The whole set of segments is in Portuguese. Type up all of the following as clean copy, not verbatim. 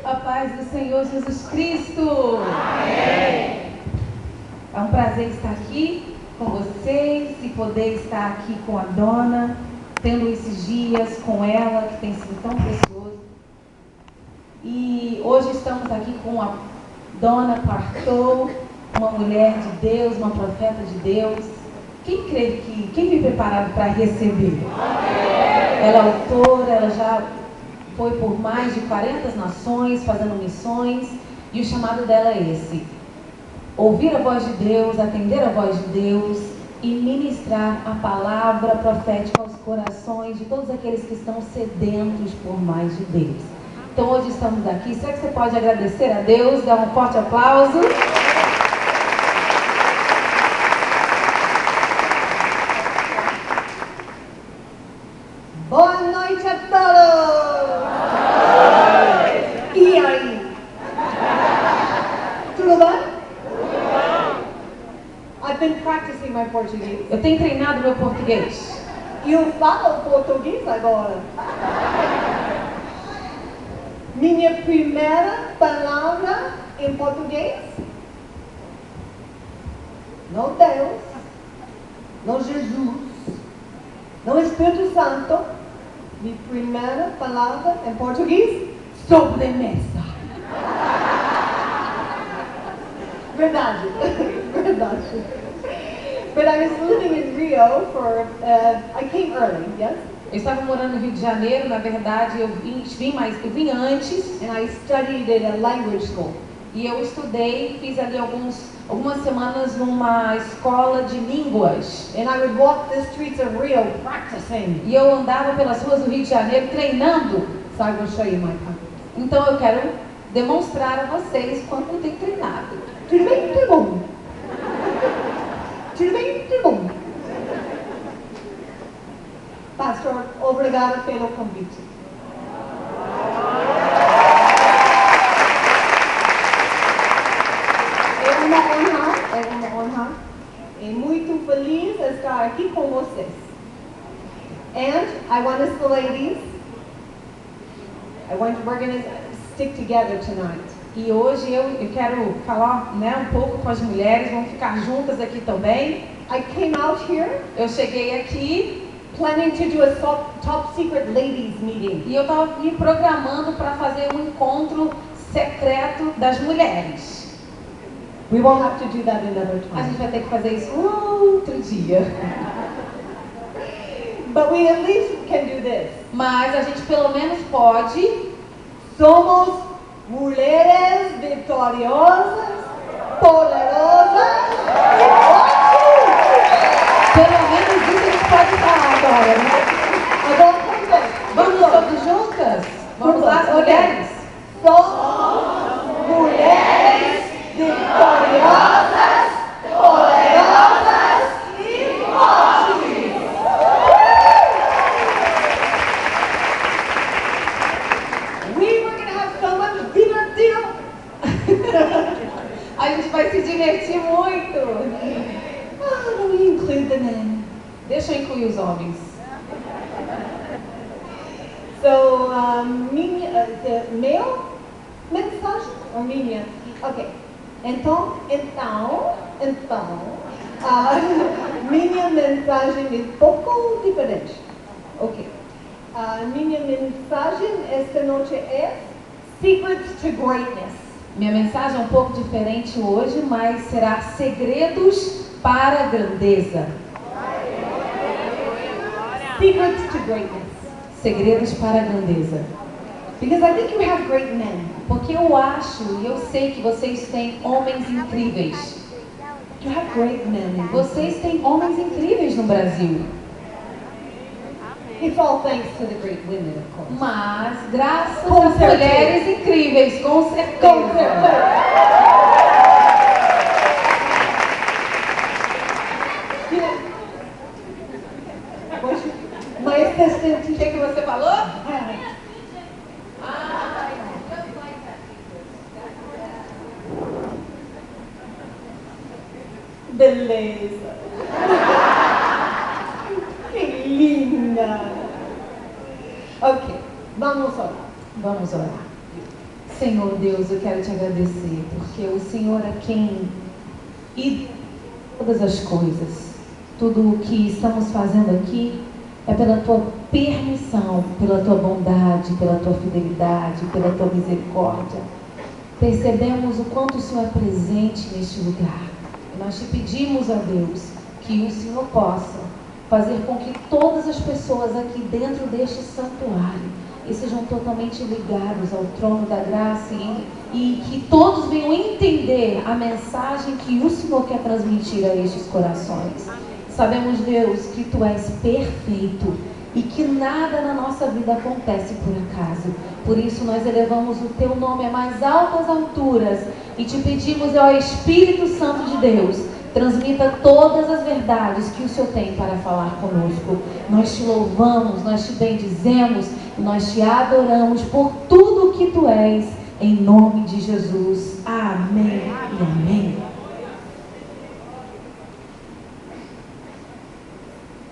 A paz do Senhor Jesus Cristo. Amém. É um prazer estar aqui com vocês e poder estar aqui com a Donna, tendo esses dias com ela, que tem sido tão precioso. E hoje estamos aqui com a Donna Partow, uma mulher de Deus, uma profeta de Deus. Quem crê que, quem vem preparado para receber? Ela é autora, ela já foi por mais de 40 nações, fazendo missões, e o chamado dela é esse: ouvir a voz de Deus, atender a voz de Deus e ministrar a palavra profética aos corações de todos aqueles que estão sedentos por mais de Deus. Então hoje estamos aqui. Será que você pode agradecer a Deus? Dar um forte aplauso. Boa noite a todos! E aí? Tudo bem? I've been practicing my Portuguese. Eu tenho treinado meu português. E eu falo português agora. Minha primeira palavra em português? Não Deus, não Jesus, não Espírito Santo. Minha primeira palavra em português? Sobremesa. Verdade, verdade. But I was living in Rio for, I came early, yes? Eu estava morando no Rio de Janeiro, na verdade eu vim antes. And I studied at a language school. E eu estudei, fiz ali algumas semanas numa escola de línguas. And I would walk the streets of Rio practicing. E eu andava pelas ruas do Rio de Janeiro treinando. So I will show you my time. Então eu quero demonstrar a vocês quanto eu tenho treinado. Tudo bem? Tudo bom? Tudo bem? Tudo bom? Pastor, obrigado pelo convite. É uma honra. E muito feliz de estar aqui com vocês. And I want us, the ladies, we're going to stick together tonight. E hoje eu quero falar, um pouco com as mulheres, vamos ficar juntas aqui também. I came out here Eu cheguei aqui planning to do a top secret ladies meeting. e eu estava me programando para fazer um encontro secreto das mulheres. We won't have to do that another A gente time. vai ter que fazer isso outro dia. But we at least can do this. Mas a gente pelo menos pode. Somos mulheres vitoriosas, poderosas e fortes. Pelo menos isso a gente pode falar agora, né? Agora Vamos todos juntas? Vamos lá, as mulheres? somos mulheres vitoriosas, poderosas e fortes. We were going to have so much divertido. A gente vai se divertir muito. Let me include the men. Deixa eu incluir os homens. So, the male mensagem ou minha? Ok. Então, minha mensagem é um pouco diferente. Ok. Minha mensagem esta noite é Secrets to Greatness. Minha mensagem é um pouco diferente hoje, mas será segredos para a grandeza. Secrets to Greatness. Segredos para a grandeza. Because I think you have great men. Porque eu acho e eu sei que vocês têm homens incríveis. You have great men. Vocês têm homens incríveis no Brasil. It's all thanks to the great women, of course. Mas graças Com às certeza. mulheres incríveis, com certeza. Com certeza. My assistant, O que você falou? beleza. Que linda. Ok, vamos orar. Vamos orar. Senhor Deus, eu quero te agradecer, porque o Senhor é quem e todas as coisas, tudo o que estamos fazendo aqui é pela tua permissão, pela tua bondade, pela tua fidelidade, pela tua misericórdia. Percebemos o quanto o Senhor é presente neste lugar. E nós te pedimos, ó Deus, que o Senhor possa fazer com que todas as pessoas aqui dentro deste santuário estejam totalmente ligados ao trono da graça e que todos venham entender a mensagem que o Senhor quer transmitir a estes corações. Sabemos, Deus, que Tu és perfeito e que nada na nossa vida acontece por acaso. Por isso nós elevamos o Teu nome a mais altas alturas e te pedimos, ó Espírito Santo de Deus, transmita todas as verdades que o Senhor tem para falar conosco. Nós te louvamos, nós te bendizemos, nós te adoramos por tudo que Tu és, em nome de Jesus. Amém e amém.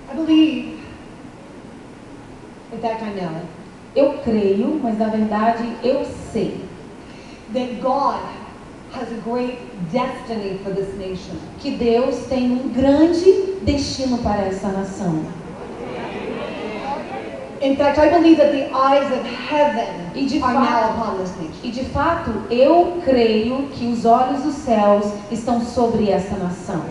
I believe, in fact I know, Eu creio, mas na verdade eu sei that God has a great destiny for this nation. que Deus tem um grande destino para essa nação. In fact, I believe that the eyes of heaven E de are now fato, upon this nation. e de fato, eu creio que os olhos dos céus estão sobre essa nação.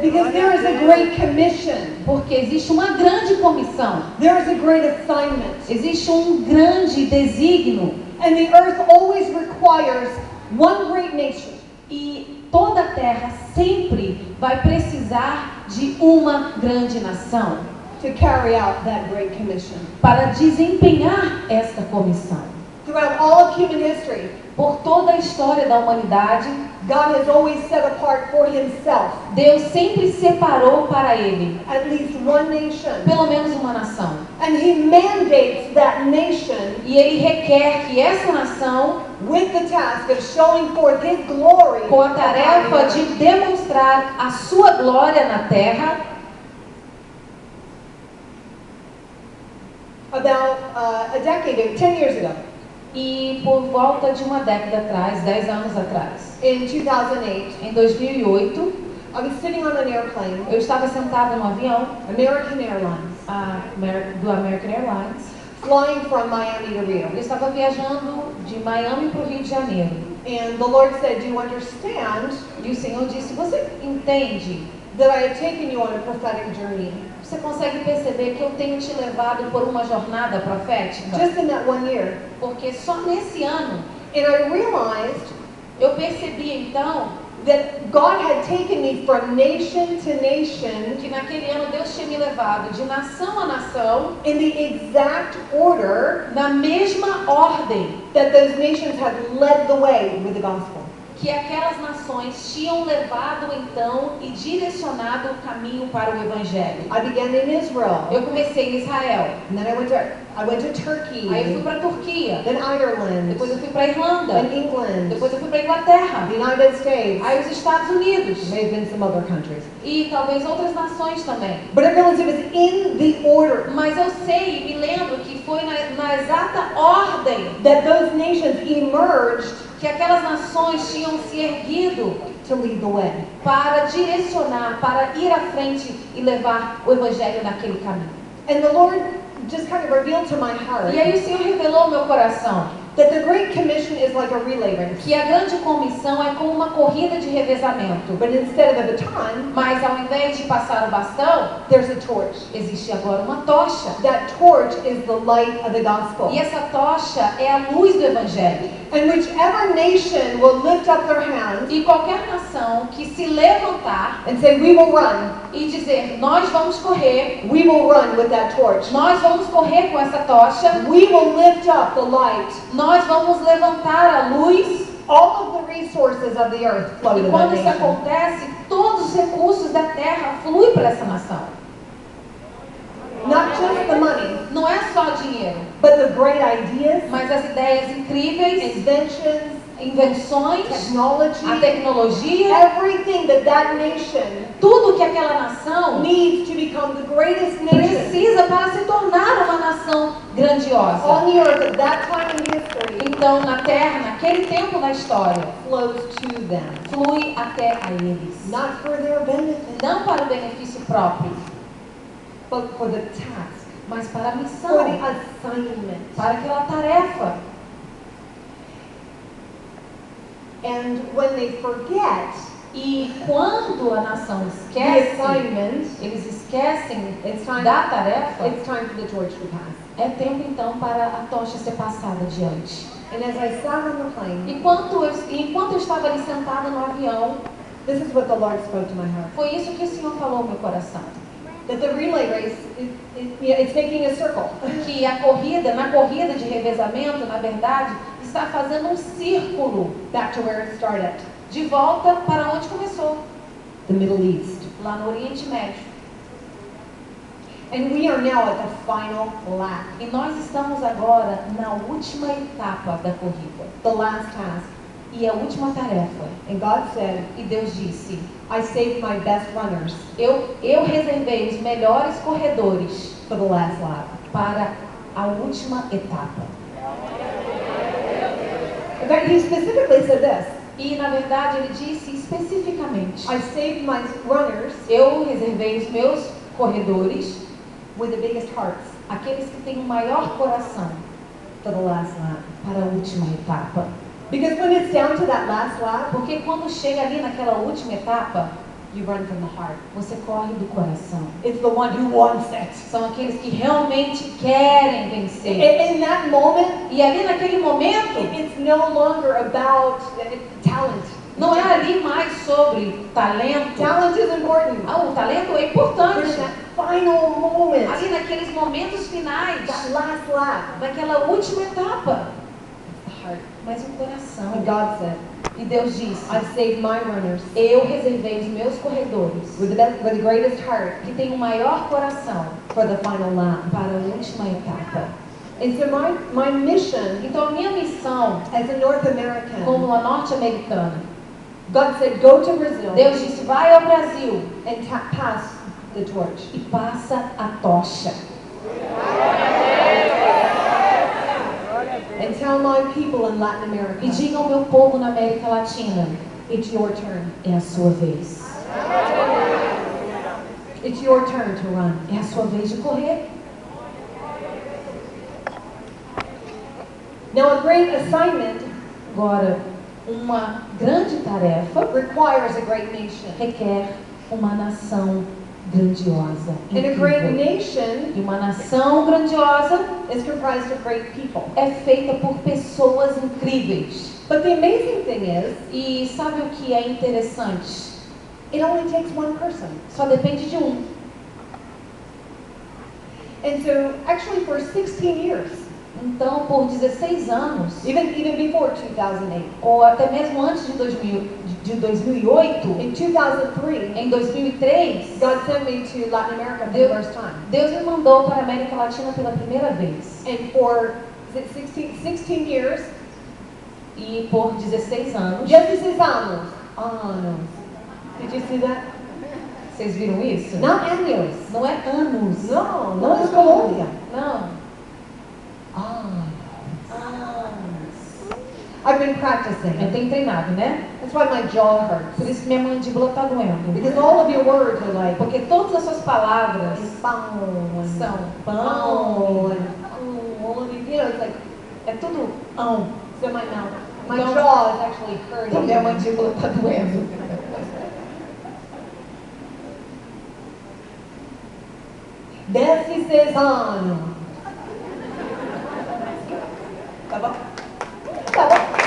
Because there is a great commission. Porque existe uma grande comissão, There is a great assignment. existe um grande desígnio. And the earth always requires one great nation E toda a terra sempre vai precisar de uma grande nação to carry out that great commission. para desempenhar esta comissão. Throughout all of human history, Por toda a história da humanidade, God has always set apart for himself Deus sempre separou para Ele at least one nation. pelo menos uma nação. And he mandates that nation E Ele requer que essa nação, with the task of showing forth his glory com a tarefa de demonstrar a sua glória na terra, about a decade, 10 years ago, e por volta de uma década atrás, 10 anos atrás, in 2008, em 2008, I was sitting on an airplane, eu estava sentada no avião American Airlines, do American Airlines. flying from Miami to Rio. Eu estava viajando de Miami para o Rio de Janeiro. And the Lord said, do you understand E o Senhor disse, você entende? that I have taken you on a prophetic journey? Você consegue perceber que eu tenho te levado por uma jornada profética? Just in that one year. Porque só nesse ano And I realized eu percebi então that God had taken me from nation to nation que naquele ano Deus tinha me levado de nação a nação in the exact order na mesma ordem that those nations had led the way with the gospel. que aquelas nações tinham levado então e direcionado o caminho para o Evangelho. I began in Israel. Eu comecei em Israel, And then I went to Turkey. aí eu fui para a Turquia, Then Ireland. depois eu fui para a Irlanda, Then England. depois eu fui para a Inglaterra, The United States. aí os Estados Unidos May have been some other countries. e talvez outras nações também. But I realized it was in the order Mas eu sei e me lembro que foi na exata ordem that those nations emerged que aquelas nações tinham se erguido to lead the way. para direcionar, para ir à frente e levar o Evangelho naquele caminho. And the Lord just kind of revealed to my heart E aí o Senhor revelou ao meu coração that the Great Commission is like a relay race. que a grande comissão é como uma corrida de revezamento. But instead of a baton, Mas ao invés de passar o bastão, there's a torch. existe agora uma tocha. That torch is the light of the gospel. E essa tocha é a luz do Evangelho. And whichever nation will lift up their hands E qualquer nação que se levantar and say, we will run, e dizer, nós vamos correr, we will run with that torch. nós vamos correr com essa tocha, We will lift up the light. nós vamos levantar a luz. All of the resources of the earth flow E to that quando isso nation. acontece, todos os recursos da terra fluem para essa nação. Not just the money, Não é só dinheiro, but the great ideas, mas as ideias incríveis, inventions, invenções, technology, a tecnologia, everything that nation tudo que aquela nação needs to become the greatest nation precisa para se tornar uma nação grandiosa. on the earth at that time in history Então, na Terra, naquele tempo da história, flows to them, flui até a eles. not for their benefit, Não para o benefício próprio, but for the task, mas para a for the missão, assignment. para aquela tarefa. And when they forget E quando a nação the esquece, assignment, eles esquecem it's time, da tarefa, it's time for the torch to pass. é tempo então para a tocha ser passada adiante. And as I sat on the plane, Enquanto eu estava ali sentada no avião, this is what the Lord spoke to my heart. foi isso que o Senhor falou ao meu coração. That the relay race, it's making a circle. Que a corrida, na corrida de revezamento, na verdade, está fazendo um círculo Back to where it started, de volta para onde começou, the Middle East. lá no Oriente Médio. And we are now at the final lap, E nós estamos agora na última etapa da corrida. the last task. E a última tarefa. And God said, E Deus disse, I saved my best runners eu reservei os melhores corredores for the last lap. para a última etapa. In fact, he specifically said this, E na verdade ele disse especificamente, I saved my runners eu reservei os meus corredores, with the biggest hearts aqueles que têm o maior coração, for the last lap. para a última etapa. Because when it's down to that last lap, Porque quando chega ali naquela última etapa, you run from the heart. você corre do coração. It's the one who wants it. São aqueles que realmente querem vencer. In that moment, E ali naquele momento, it's no longer about talent. não é ali mais sobre talento. Talent is important. O talento é But in importante. that final moment, Ali naqueles momentos finais, that last lap, naquela última etapa, it's the heart. mas o coração. And God said, E Deus disse, I've saved my runners eu reservei os meus corredores, with the greatest heart que têm o maior coração, for the final lap. para a última etapa. And so my mission Então a minha missão, as a North American, como uma norte-americana, God said, go to Brazil Deus disse, vai ao Brasil and pass the torch. e passa a tocha. And tell my people in Latin America, E diga ao meu povo na América Latina, it's your turn. é a sua vez. It's your turn to run. É a sua vez de correr. Now a great assignment Agora, uma grande tarefa requires a great nation. requer uma nação grandiosa, And a great incrível. nation E uma nação grandiosa is comprised of great people. é feita por pessoas incríveis. But the amazing thing is, E sabe o que é interessante? it only takes one person. Só depende de um. And so actually for 16 years, Então, por 16 anos, even before 2008, ou até mesmo antes de 2008, in 2003, em 2003, God sent me to Latin America for the first time. Deus me mandou para a América Latina pela primeira vez. And for 16 years, E por 16 anos, 16 anos. Anos. Did you see that? vocês viram isso? Not años. Não é anos. No, Não not é as Colombia. Não. Anos. Anos. I've been practicing. Eu tenho treinado, né? That's why my jaw hurts. Por isso minha mandíbula está doendo. Because all of your words are like Porque todas as suas palavras pão são pão pão. all of you know, it's like É tudo ão. so my mouth, my Então- jaw is actually Então minha hurting. mandíbula está doendo. 16 anos. Tá bom? Tá bom.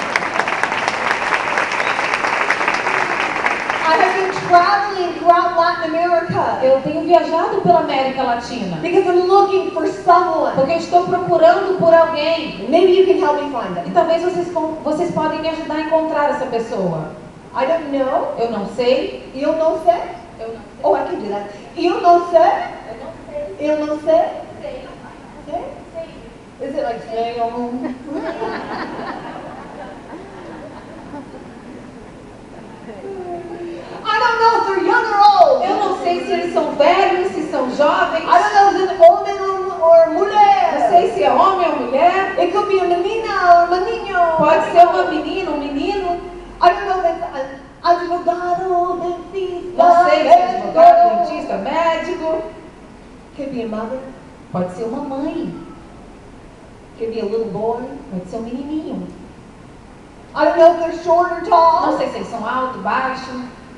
I have been traveling throughout Latin America Eu tenho viajado pela América Latina. because I'm looking for someone. Porque eu estou procurando por alguém. Maybe you can help me find E them. talvez vocês podem me ajudar a encontrar essa pessoa. I don't know. Eu não sei. Eu não sei. Eu não Oh, I can do that. Eu não sei. Eu não sei. sei. Sei? Is it like say? sei se eles são velhos, se são jovens. I don't know if it's homem or mulher. Não sei se é homem ou mulher. It could be a menina or menino. Pode ser uma menina, um menino. I don't know if it's an advogado, dentista. Não sei se é advogado, dentista, médico. Could be a mother. Pode ser uma mãe. Could be a little boy. Pode ser um menininho. I don't know if they're short or tall. Não sei se eles são alto, baixo.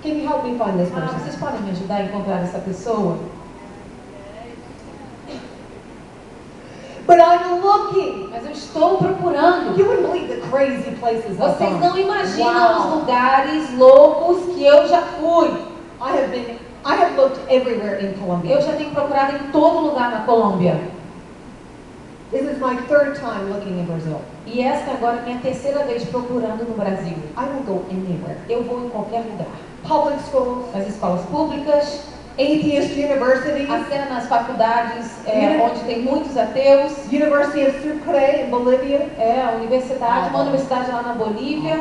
Can you help me find this person? Vocês podem me ajudar a encontrar essa pessoa? But I'm looking. Mas eu estou procurando. You wouldn't believe the crazy places I've Vocês gone. não imaginam Wow. os lugares loucos que eu já fui. I have looked everywhere in Colombia. Eu já tenho procurado em todo lugar na Colômbia. This is my third time looking in Brazil. E esta agora é a minha terceira vez procurando no Brasil. I will go anywhere. Eu vou em qualquer lugar. Public schools, Nas escolas públicas, atheist universities, até nas faculdades onde tem muitos ateus. University of Sucre in Bolivia. A universidade, uma universidade lá na Bolívia.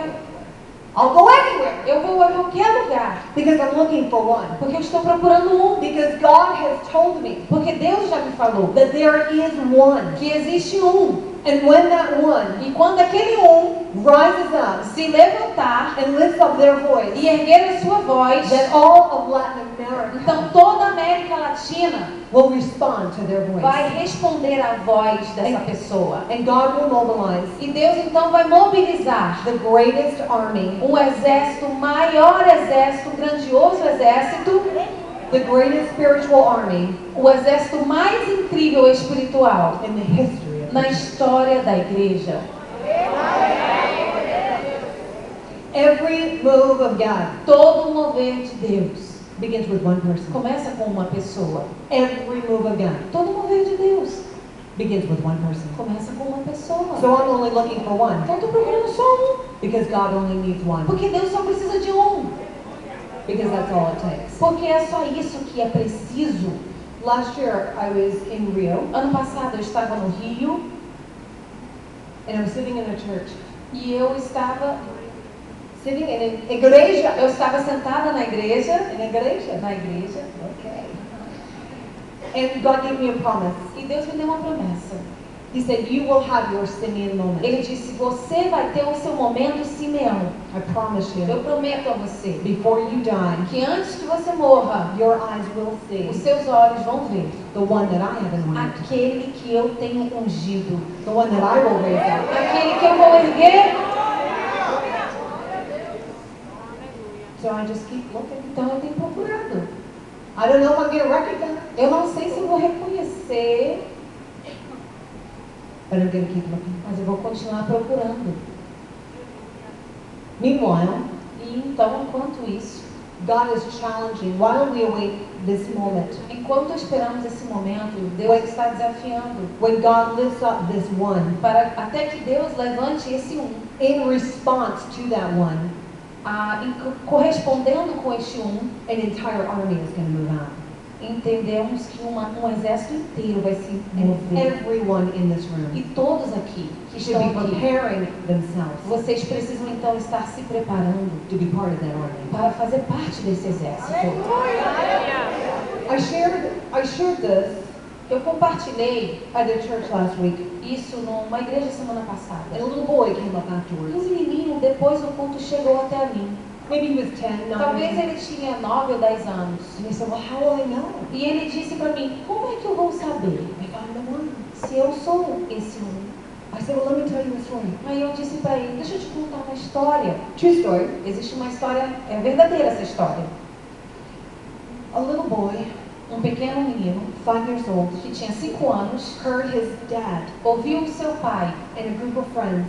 I'll go anywhere Eu vou a qualquer lugar. because I'm looking for one. Porque eu estou procurando um. Because God has told me Porque Deus já me falou that there is one. que existe um. And when that one E quando aquele um rises up se levantar and lifts up their voice, e erguer a sua voz, then all of Latin America então toda a América Latina will respond to their voice. vai responder à voz dessa pessoa. And God will mobilize E Deus então vai mobilizar the greatest army, um exército, maior exército, um grandioso exército, the greatest spiritual army o exército mais incrível espiritual in the history of na história da igreja. Every move of God Todo o mover de Deus begins with one person. começa com uma pessoa. Every move of God Todo o mover de Deus begins with one person. começa com uma pessoa. So I'm only looking for one Então estou procurando só um, because God only needs one. porque Deus só precisa de um, Because that's all it takes. porque é só isso que é preciso. Last year I was in Rio Ano passado eu estava no Rio and I was sitting in a church. e eu estava Sitting in an igreja. Eu estava sentada na igreja. In igreja. Na igreja. Okay. And God gave me a promise. E Deus me deu uma promessa. He said, you will have your Simeon moment. Ele disse, você vai ter o seu momento Simeão. I promise you. Eu prometo a você Before you die, que antes que você morra, your eyes will see os seus olhos vão ver the one that I have anointed. aquele que eu tenho ungido. The one that I will raise up. Aquele que eu vou erguer. So I just keep looking. Então eu tenho procurado. I don't know if I'm going to recognize, Eu não sei se eu vou reconhecer, but I'm going to keep looking. mas eu vou continuar procurando. Meanwhile, E então, enquanto isso, God is challenging. While we await this moment, enquanto esperamos esse momento, Deus está desafiando when God lifts up this one, para até que Deus levante esse um, in response to that one, correspondendo com este um, an entire army is going to move out. entendemos que um exército inteiro vai se And mover. everyone in this E room todos aqui que should estão be aqui, preparing themselves vocês precisam então estar se preparando to be part of that army. para fazer parte desse exército. I shared this Eu compartilhei at a church last week, isso numa igreja semana and a passada. little boy came up E um afterwards. menino, depois do culto, chegou até mim. Maybe he was 10, 9, Talvez 10. ele tinha 9 ou 10 anos. And he said, well, how will I know E ele disse para mim, como é que eu vou saber if I'm the one? se eu sou esse um? I said, well, let me tell you a story. Aí eu disse para ele, deixa eu te contar uma história. True story. Existe uma história, é verdadeira essa história. A little boy, Um pequeno menino, 5 years old, que tinha 5 anos, heard his dad ouviu o seu pai and a group of friends,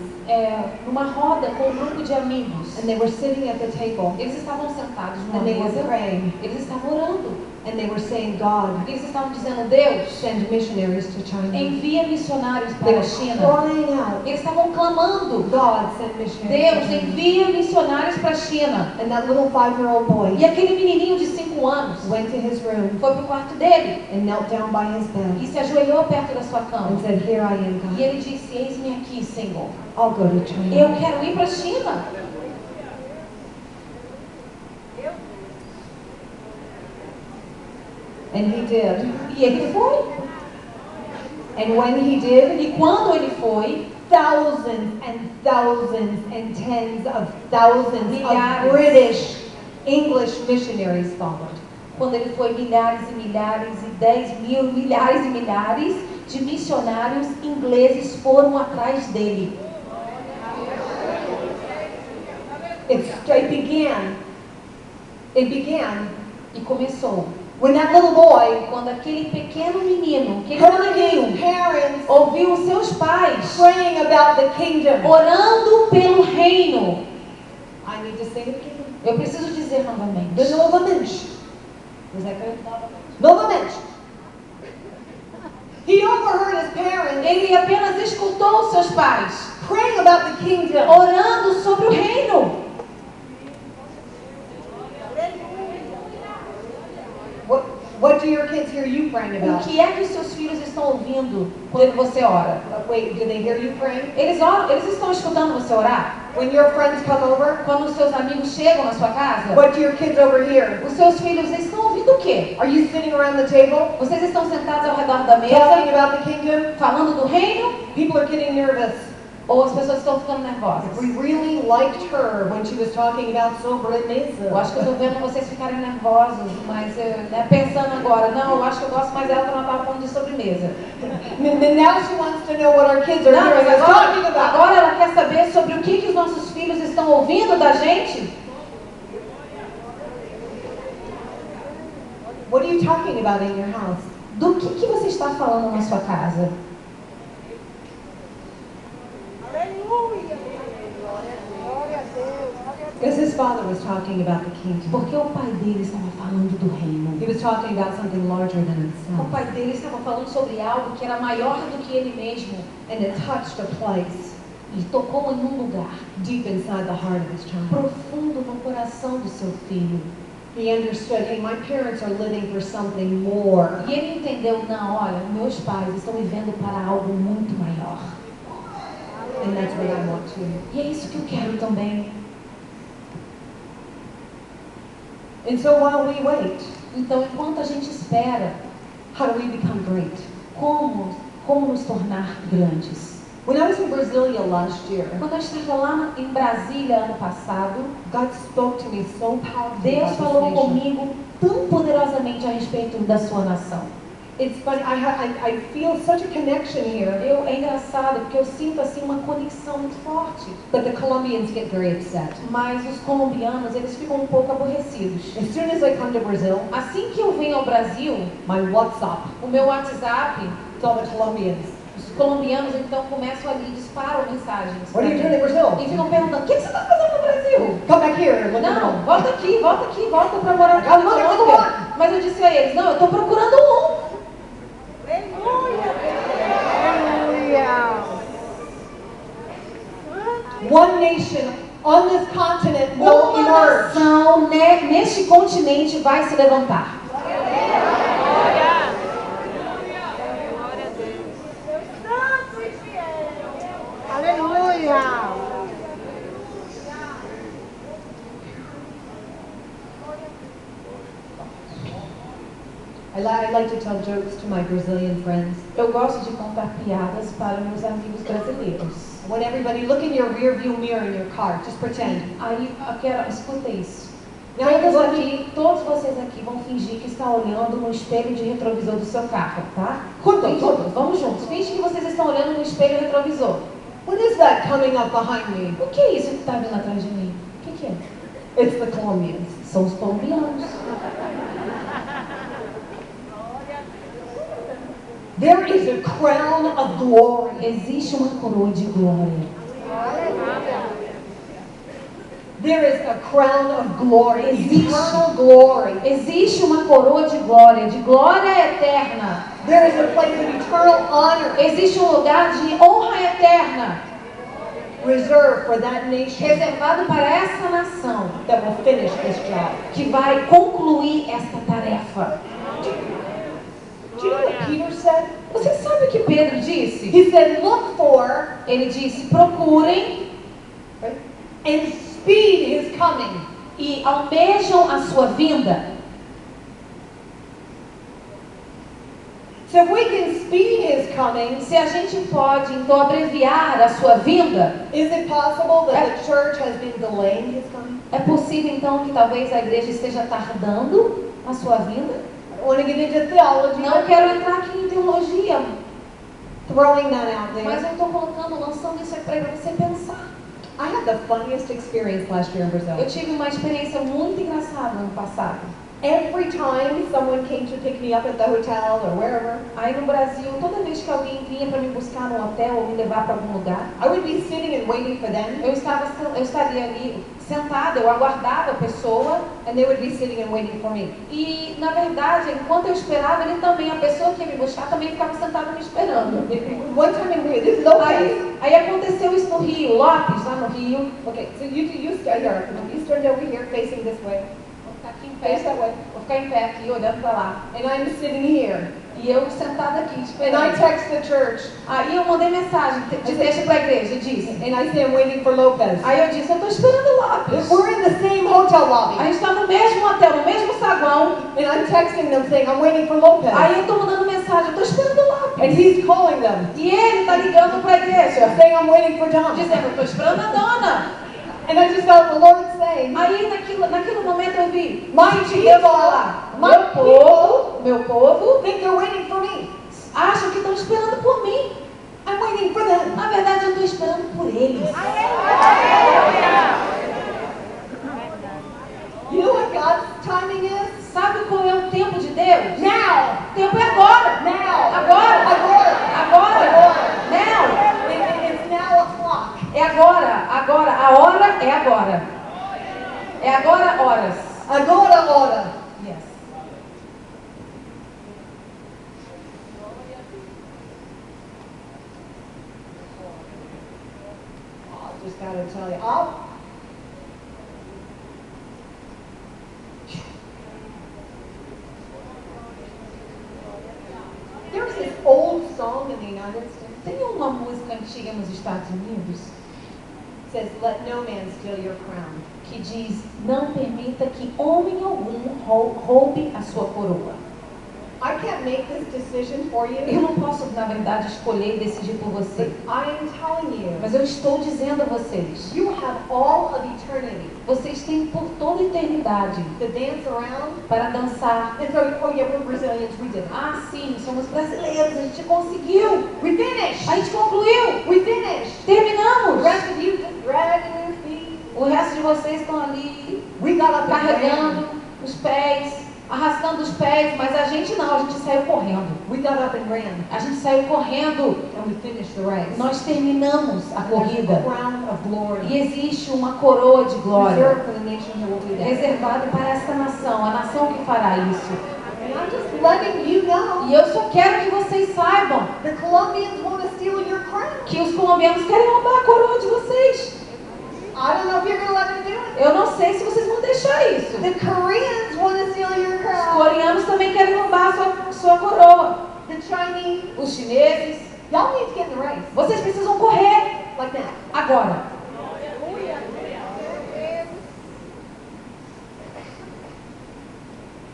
numa roda com um grupo de amigos. and they were sitting at the table, Eles estavam sentados numa and they were mesa, praying, eles estavam orando. and they were saying, God, Eles estavam dizendo, Deus, send missionaries to China. envia missionários They para were a China. crying out, Eles estavam clamando, God, send missionaries Deus, to China. envia missionários para a China. And that little 5-year-old boy E aquele menininho de 5 anos went to his room foi para o quarto dele and knelt down by his e bed se ajoelhou perto da sua cama. and said, here I am, E God. ele disse, eis-me aqui, Senhor. I'll go to China. Eu quero ir para a China. And he did. E ele foi. And when he did, E quando ele foi, thousands and thousands and tens of thousands Milhares. of British English missionaries followed. quando ele foi, milhares e milhares e 10 mil, milhares e milhares de missionários ingleses foram atrás dele. It began E começou. when that little boy Quando aquele pequeno menino, aquele heard his menininho, parents ouviu os seus pais praying about the kingdom. orando pelo reino. I need to say it again. Eu preciso dizer novamente. Novamente. Was that good? Novamente. He overheard his parents Ele apenas escutou os seus pais praying about the kingdom. orando sobre o reino. What do your kids hear you praying O about? que é que os seus filhos estão ouvindo quando você ora? Wait, do they hear you praying? Eles oram, eles estão escutando você orar? When your friends come over, Quando os seus amigos chegam na sua casa? what do your kids overhear? Os seus filhos estão ouvindo o quê? Are you sitting around the table Vocês estão sentados ao redor da talking mesa, about the kingdom? falando do reino? People are getting nervous. Ou as pessoas estão ficando nervosas? We really liked her when she was talking about sobremesa. Eu acho que eu estou vendo vocês ficarem nervosos, mas pensando agora, não, eu acho que eu gosto mais dela quando ela estava falando de sobremesa. And now she wants to know what our kids are Não, hearing mas us talking about. agora ela quer saber sobre o que os nossos filhos estão ouvindo da gente. What are you talking about in your house? Do que você está falando na sua casa? Because his father was talking about the kingdom. Porque o pai dele estava falando do reino. He was talking about something larger than O himself. pai dele estava falando sobre algo que era maior do que ele mesmo. And it touched a place E tocou em um lugar deep inside the heart of his child. profundo no coração do seu filho. He understood, hey, my parents are living for something more. E ele entendeu, não, olha, meus pais estão vivendo para algo muito maior. And that's what I want to. E é isso que eu quero também. And so while we wait, Então, enquanto a gente espera, how do we become great? como nos tornar grandes? When I was in Brasilia last year, Quando eu estava lá em Brasília ano passado, God spoke to me so powerfully Deus about falou this nation. comigo tão poderosamente a respeito da sua nação. It's funny, I feel such a connection here, É engraçado, porque eu sinto assim uma conexão muito forte. but the Colombians get very upset. Mas os colombianos, eles ficam um pouco aborrecidos. As soon as I come to Brazil, Assim que eu venho ao Brasil, my WhatsApp, o meu WhatsApp, it's all the Colombians. os colombianos então começam ali, disparam mensagens. What are you pra doing in mim. Brazil? E ficam perguntando, o que você está fazendo no Brasil? Come back here. Look at Não, home. volta aqui, volta para morar aqui na Agora, Colômbia. agora. Mas eu disse a eles, não, eu estou procurando um. One nation on this continent will Uma emerge. nação neste continente vai se levantar. Aleluia! I like to tell jokes to my Brazilian friends. Eu gosto de contar piadas para meus amigos brasileiros. When everybody look in your rear view mirror in your car, just pretend. Aí, escuta isso. Now you're looking. Todos vocês aqui vão fingir que estão olhando no espelho de retrovisor do seu carro, tá? Juntos, Juntos, vamos juntos. Finge que vocês estão olhando no espelho retrovisor. What is that coming up behind me? O que é isso que está vindo atrás de mim? O que é? It's the Colombians. São os colombianos. There is a crown of glory. Existe uma coroa de glória. There is a crown of glory, Existe. eternal glory. Existe uma coroa de glória eterna. There is a place of eternal honor Existe um lugar de honra eterna, reserved for that nation reservado para essa nação, that will finish this job. que vai concluir esta tarefa. Do you know what Peter said? Você sabe o que Pedro disse? He said, look for Ele disse, procurem and speed his coming. e almejam a sua vinda. So if we can speed His coming, Se a gente pode, então, abreviar a sua vinda, is it possible that the church has been delaying His coming? é possível, então, que talvez a igreja esteja tardando a sua vinda? I don't want to get into theology, Não quero entrar aqui em teologia, throwing that out mas there. eu estou colocando, lançando isso aí para você pensar. I had the funniest experience last year in Eu Brazil. tive uma experiência muito engraçada no ano passado. Every time someone came to pick me up at the hotel or wherever, Aí no Brasil, toda vez que alguém vinha para me buscar no hotel ou me levar para algum lugar, I would be sitting and waiting for them, eu estaria ali sentada, eu aguardava a pessoa and they would be sitting and waiting for me. e, na verdade, enquanto eu esperava, ele também, a pessoa que ia me buscar, também ficava sentada me esperando. One time in Rio, this is Lopez. Aí aconteceu isso no Rio, Lopes, lá no Rio. Okay, so you stand here. You stand over here, facing this way. Vou ficar aqui em Face pé, that way. vou ficar em pé aqui, olhando para lá. And I'm sitting here. E eu sentada aqui, And I esperando. text the church. Aí eu mandei mensagem de texto para a igreja, disse. And I say I'm waiting for Lopez. Aí eu disse, eu estou esperando o Lopes. We're in the same hotel lobby. A gente está no mesmo hotel, no mesmo saguão. And I'm texting them saying I'm waiting for Lopez. Aí eu estou mandando mensagem, eu estou esperando o Lopes. And he's calling them, E ele está ligando para a igreja, saying I'm waiting for Donna. dizendo, eu estou esperando a Donna. And I just felt the Lord saying, Aí naquele momento eu vi, My Deus falar, people, meu povo, think they're waiting for me. acham que estão esperando por mim. I'm waiting for them. Na verdade, eu estou esperando por eles. You know what God's timing is? Sabe qual é o tempo de Deus? Now. O tempo é agora. Now. Agora. Agora. Now. It's now o'clock. É agora. Agora. A hora é agora. É agora horas. Agora, hora. Yes. I just gotta tell you. There's this old song in the United States. Tem uma música antiga nos Estados Unidos It says, "Let no man steal your crown." que diz, não permita que homem algum roube a sua coroa. I can't make this decision for Eu you, não posso, na verdade, escolher e decidir por but você. I am telling you, Mas eu estou dizendo a vocês, you have all of eternity vocês têm por toda a eternidade to dance around. para dançar. And so, oh yeah, we're Brazilians, we did it. Ah, sim, somos brasileiros, a gente conseguiu. We finished. A gente concluiu. We finished. The Terminamos. rest of you just dragging your feet. O resto de vocês estão ali We got up and ran. carregando os pés, arrastando os pés, mas a gente não, a gente saiu correndo. We got up and ran. A gente saiu correndo. And we finished the race. Nós terminamos a There's a corrida. crown of glory. E existe uma coroa de glória Reserved for the nation who will do that. reservada para esta nação, a nação que fará isso. And I'm just letting you know E eu só quero que vocês saibam the Colombians want to steal your crown. que os colombianos querem roubar a coroa de vocês. I don't know if you're going to let them do it. Eu não sei se vocês vão deixar isso. The Koreans want to steal your Os crown. coreanos também querem roubar a sua coroa. The Chinese. Os chineses. Y'all need to get in the race. Vocês precisam correr Like that. agora.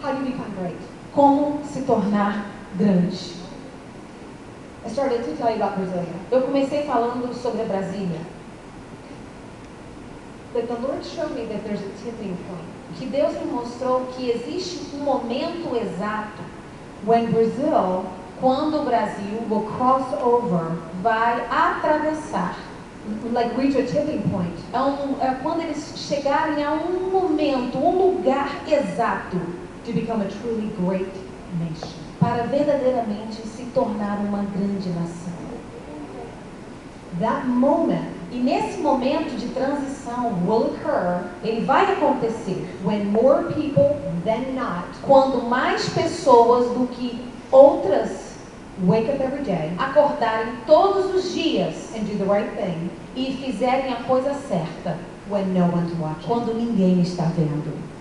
How do you become great? Como se tornar grande? I started to tell you about Brasilia. Eu comecei falando sobre a Brasília. But the Lord showed me that there's a tipping point. Que Deus me mostrou que existe um momento exato When Brazil quando o Brasil will cross over, vai atravessar. like reach a tipping point. É quando eles chegarem a um momento, um lugar exato To become a truly great nation. para verdadeiramente se tornar uma grande nação. That moment E nesse momento de transição, will occur ele vai acontecer when more people than not quando mais pessoas do que outras wake up every day acordarem todos os dias and do the right thing e fizerem a coisa certa when no one's watching. quando ninguém está vendo.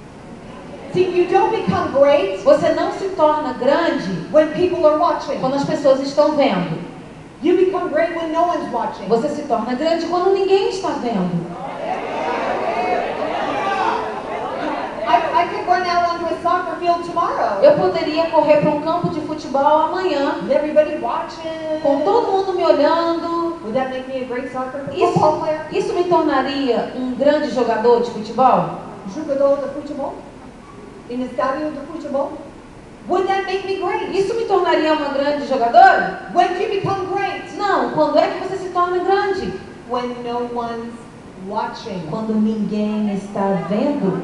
See, you don't become great Você não se torna grande when people are watching. quando as pessoas estão vendo. You become great when no one's watching. Você se torna grande quando ninguém está vendo. I could run out onto a soccer field tomorrow. Eu poderia correr para um campo de futebol amanhã, With everybody watching. com todo mundo me olhando. Would that make me a great football player? Isso me tornaria um grande jogador de futebol? Jogador de futebol? In estádio de futebol? Would that make me great? Isso me tornaria uma grande jogadora? When do you become great? Não. Quando é que você se torna grande? When no one's watching. Quando ninguém está vendo.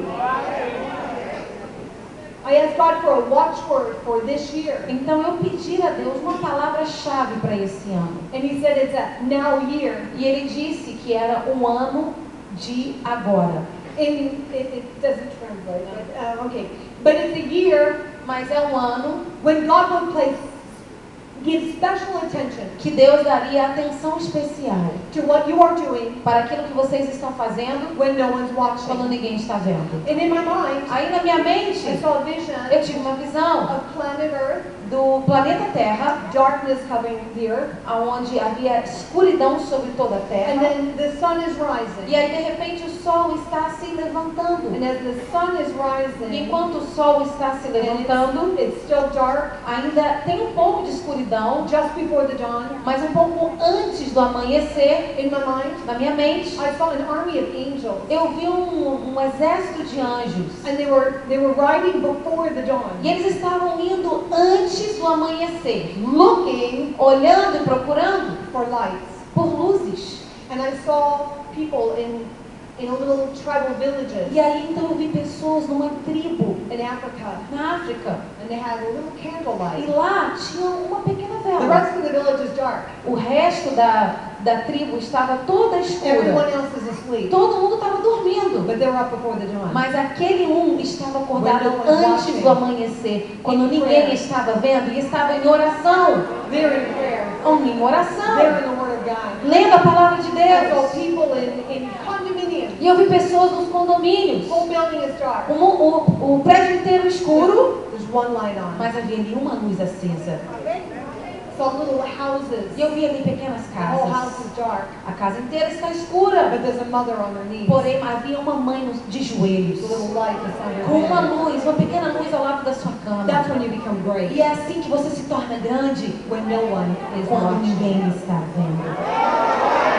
I asked God for a watchword for this year. Então eu pedi a Deus uma palavra-chave para esse ano. And he said it's a now year. E ele disse que era um ano de agora. It doesn't translate, but okay. But it's a year, Mas é um ano when God will give special attention que Deus daria atenção especial to what you are doing para aquilo que vocês estão fazendo when no one's quando watching. ninguém está vendo. And in my mind, Aí na minha mente, I saw a vision eu tive uma visão of planet Earth, do planeta Terra, darkness covering the earth, onde havia escuridão sobre toda a and Terra. then the sun is rising. E aí de repente o sol está se levantando. And as the sun is E rising, enquanto o sol está se levantando, it's still dark, ainda tem um pouco de escuridão, just before the dawn. mas um pouco antes do amanhecer, In my mind, na minha mente, I saw an army of angels, eu vi um exército de anjos. and they were riding before the dawn, E eles estavam indo antes do amanhecer, looking olhando e procurando for lights. por luzes. And I saw people in little tribal villages E aí então eu vi pessoas numa tribo in Africa, na África. and they had a little E candlelight. lá tinha uma pequena The vela. rest of the village is dark. O resto da tribo estava toda Everyone escura. else is asleep, Todo mundo estava dormindo. but they were up before the dawn. Mas aquele estava acordado When no one antes watching. do amanhecer, quando In ninguém prayer. estava vendo, e estava em oração. They're in prayer. Em oração, They're in the Word of God. lendo a palavra de I saw Deus. people in condominiums. E eu vi pessoas nos condomínios. Whole building is dark. O prédio inteiro escuro, There's one light on. mas havia ali uma luz acesa. Saw little houses. E eu vi ali pequenas The whole house casas. is dark, A casa inteira está escura. but there's a mother on her knees. Porém, havia uma mãe de joelhos, The little light is under com uma her. luz, uma pequena luz ao lado da sua cama. That's when you become great. E é assim que você se torna grande, When no one is quando watching. ninguém está vendo.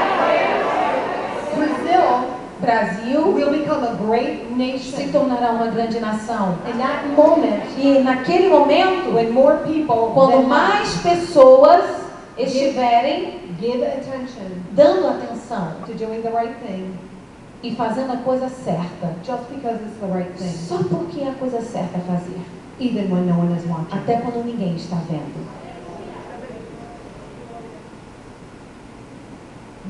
Brasil Will become a great se nation. tornará uma grande nação. In that moment, E naquele momento, when more people quando than not mais pessoas estiverem give attention dando atenção to doing the right thing, e fazendo a coisa certa, just because it's the right thing, só porque é a coisa certa a fazer, even when no one is watching. até quando ninguém está vendo.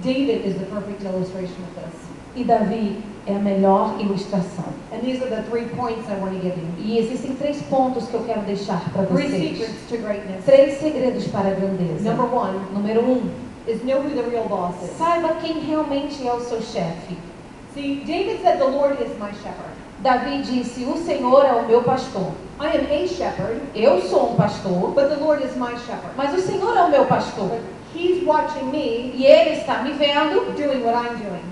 David is the perfect illustration of this. E Davi é a melhor ilustração. And these are the 3 points I want to give you. E existem 3 pontos que eu quero deixar para 3 vocês. secrets to greatness. 3 segredos para a grandeza. Number 1 Número 1, is know who the real boss is. saiba quem realmente é o seu chefe. See, David said, the Lord is my shepherd. Davi disse, o Senhor é o meu pastor. I am a shepherd, Eu sou um pastor, but the Lord is my shepherd. mas o Senhor é o meu pastor. But He's watching me E Ele está me vendo, doing what I'm doing.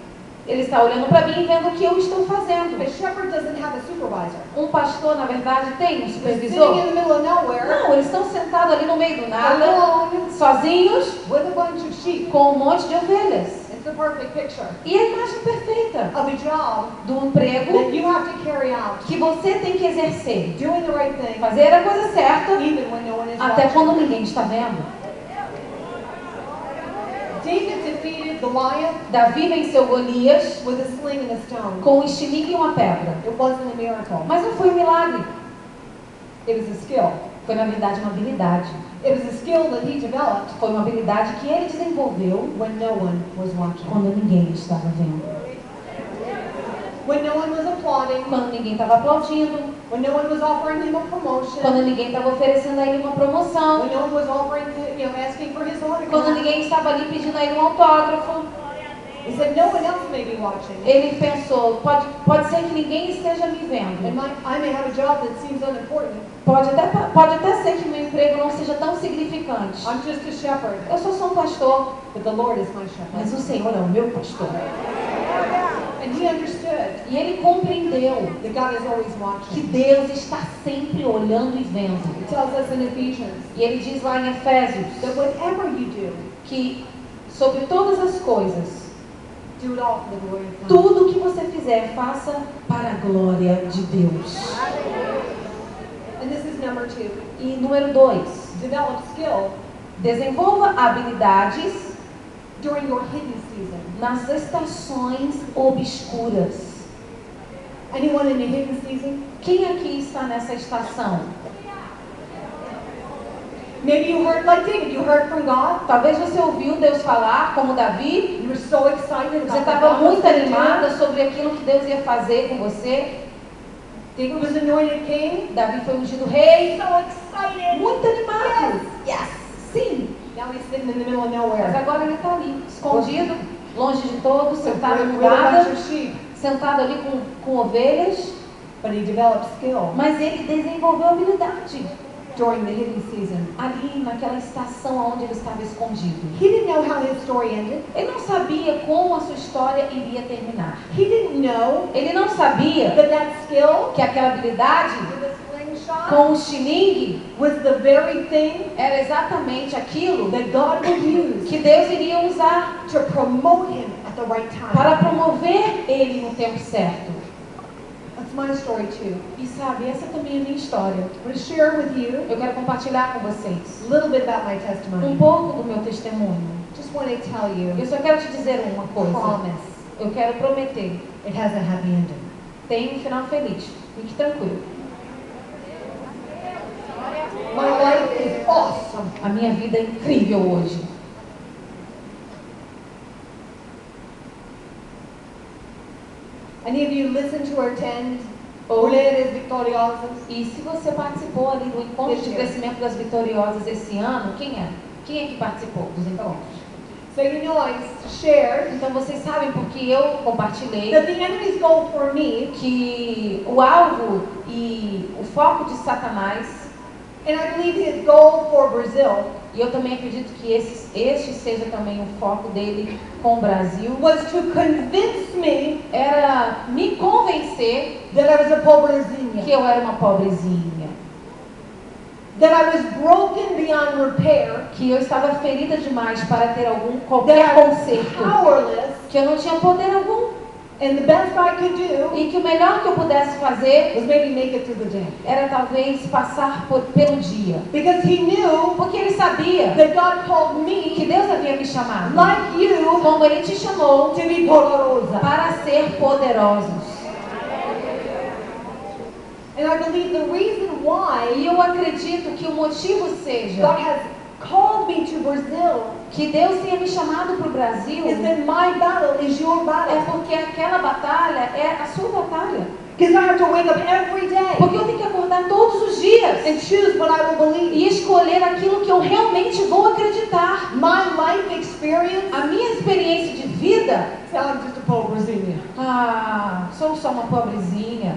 Ele está olhando para mim e vendo o que eu estou A fazendo. shepherd doesn't have a supervisor. Um pastor, na verdade, tem um They're sitting in supervisor? the middle of nowhere, Não, eles estão sentados ali no meio do nada, alone, sozinhos, with a bunch of sheep. com um monte de ovelhas. It's the perfect picture E a imagem perfeita of a job do emprego that you have to carry out, que você tem que exercer. doing the right thing, Fazer a coisa certa, even when no one is até watching. quando ninguém está vendo. David defeated Goliath Davi venceu Golias with a sling and a stone. com um estilingue e uma pedra. It wasn't a miracle. Mas não foi um milagre. It was a skill. Foi, na verdade, uma habilidade. It was a skill that he developed Foi uma habilidade que ele desenvolveu when no one was watching. quando ninguém estava vendo. When no one was applauding, Quando ninguém estava aplaudindo, when no one was offering him a promotion, quando ninguém estava oferecendo a ele uma promoção, when no one was offering, asking for his quando autograph. ninguém estava ali pedindo a ele um autógrafo. He said, no one else may be watching. Ele pensou, pode ser que ninguém esteja me vendo. And I may have a job that seems unimportant. Pode até ser que meu emprego não seja tão significante. I'm just a shepherd, Eu só sou um pastor, but the Lord is my mas shepherd. o Senhor é o meu pastor. And he understood E ele compreendeu that God is always que watching. Deus está sempre olhando e vendo. It tells us in Ephesians E ele diz lá em Efésios that whatever you do, que sobre todas as coisas, do it all for the glory of God. tudo que você fizer, faça para a glória de Deus. And this is number 2. E número 2, Develop skill desenvolva habilidades during your hidden season. nas estações obscuras. Anyone in a hidden season? Quem aqui está nessa estação? Maybe you heard, like David, you heard from God. Talvez você ouviu Deus falar, como Davi. You were so excited Você about estava what God was muito going to animada do. sobre aquilo que Deus ia fazer com você. David was anointed king. Davi foi ungido rei. So excited. Muito animado. Yes, sim. Now he's sitting in the middle of Mas nowhere. agora ele está ali, escondido, longe de todos, sentado With no a bunch nada, of sheep. sentado ali com ovelhas. But he developed skill Mas ele desenvolveu habilidade during the hidden season. ali naquela estação onde ele estava escondido. He didn't know how his story ended. Ele não sabia como a sua história iria terminar. He didn't know Ele não sabia that that skill que aquela habilidade with the slingshot com o xilingue was the very thing era exatamente aquilo that God would use que Deus iria usar to promote him at the right para time. promover ele no tempo certo. That's my story too. E sabe, essa também é a minha história. I'm going to share with you Eu quero compartilhar com vocês a little bit about my testimony. pouco do meu testemunho. Just want to tell you, Eu só quero te dizer uma coisa. promise, Eu quero prometer. it has a happy ending. Tem um final feliz. Fique tranquilo. My life is awesome. A minha vida é incrível hoje. Any of you listen to or attend Mulheres Vitoriosas? E se você participou ali do Encontro de Crescimento das Vitoriosas esse ano, quem é? Quem é que participou dos encontros? So you know I shared Então vocês sabem porque eu compartilhei that the enemy's goal for me, que o alvo e o foco de Satanás, and I believe his goal for Brazil, e eu também acredito que este seja também o foco dele com o Brasil, was to convince me era me convencer that I was a pobrezinha, que eu era uma pobrezinha, that I was broken beyond repair, que eu estava ferida demais para ter that qualquer I was conserto, powerless, que eu não tinha poder algum and the best I could do e que o melhor que eu pudesse fazer was maybe make it through the day. era talvez passar pelo dia, Because he knew porque ele sabia that God called que me, Deus havia me chamado, like you, como ele te chamou, to be poderosa. para ser poderosos. And I believe the reason why E eu acredito que o motivo God seja has called me to Brazil que Deus tenha me chamado para o Brasil is that my battle is your é battle. porque aquela batalha é a sua batalha. Because I have to wake up every day Porque eu tenho que acordar todos os dias and choose what I will believe. e escolher aquilo que eu realmente vou acreditar. My life experience, A minha experiência de vida, I'm just a pobrezinha. sou só uma pobrezinha,